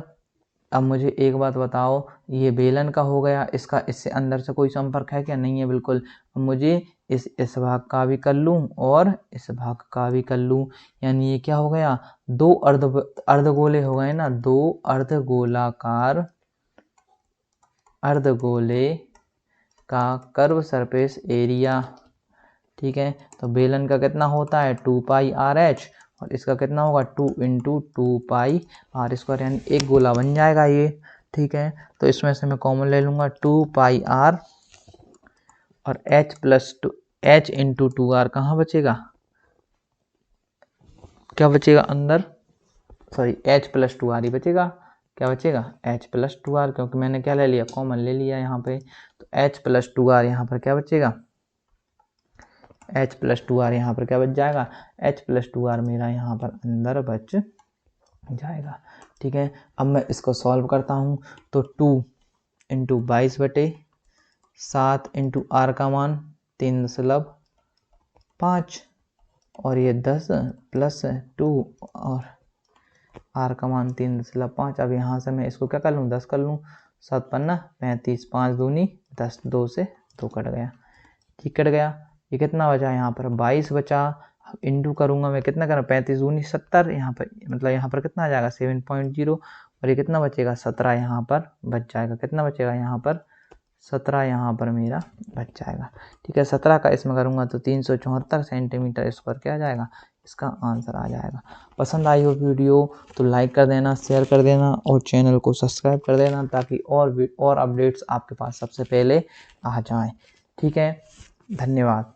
अब मुझे एक बात बताओ, ये बेलन का हो गया, इसका इससे अंदर से कोई संपर्क है क्या, नहीं है बिल्कुल। अब मुझे इस भाग का भी कर लूँ और इस भाग का भी कर लूँ, यानी ये क्या हो गया, दो अर्धगोले हो गए ना, दो अर्धगोले का कर्व सरफेस एरिया, ठीक है। तो बेलन का कितना होता है 2πr/h और इसका कितना होगा 2 × 2πr², यानी एक गोला बन जाएगा ये, ठीक है। तो इसमें से मैं कॉमन ले लूँगा 2πr और h × 2r कहाँ बचेगा, क्या बचेगा अंदर, सॉरी h + 2r ही बचेगा। क्या बचेगा h + 2r, क्योंकि मैंने क्या ले लिया, कॉमन ले लिया यहाँ पे। तो h + 2r यहाँ पर क्या बचेगा, h + 2r यहाँ पर क्या बच जाएगा, h + 2r मेरा यहाँ पर अंदर बच जाएगा, ठीक है। अब मैं इसको सॉल्व करता हूँ। तो 2 × 22/7 × r का मान 3.5 और ये 10 + 2 और r का मान 3.5। अब यहाँ से मैं इसको क्या कर लूँ, 10 कर लूँ, 7 × 5 = 35, 5 दूनी 10, 2 से 2 कट गया, ठीक कट गया। ये कितना बचा यहाँ पर 22 बचा। अब इंटू करूँगा मैं, कितना करूँ 35 दूनी 70, यहाँ पर मतलब यहाँ पर कितना आ जाएगा 7.0 और ये कितना बचेगा 17 यहाँ पर बच जाएगा। कितना बचेगा यहाँ पर 17 यहाँ पर मेरा बच जाएगा, ठीक है। 17 का इसमें करूँगा तो 374 सेंटीमीटर स्क्वायर क्या आ जाएगा, इसका आंसर आ जाएगा। पसंद आई हो वीडियो तो लाइक कर देना, शेयर कर देना और चैनल को सब्सक्राइब कर देना, ताकि और अपडेट्स आपके पास सबसे पहले आ जाएं, ठीक है। धन्यवाद।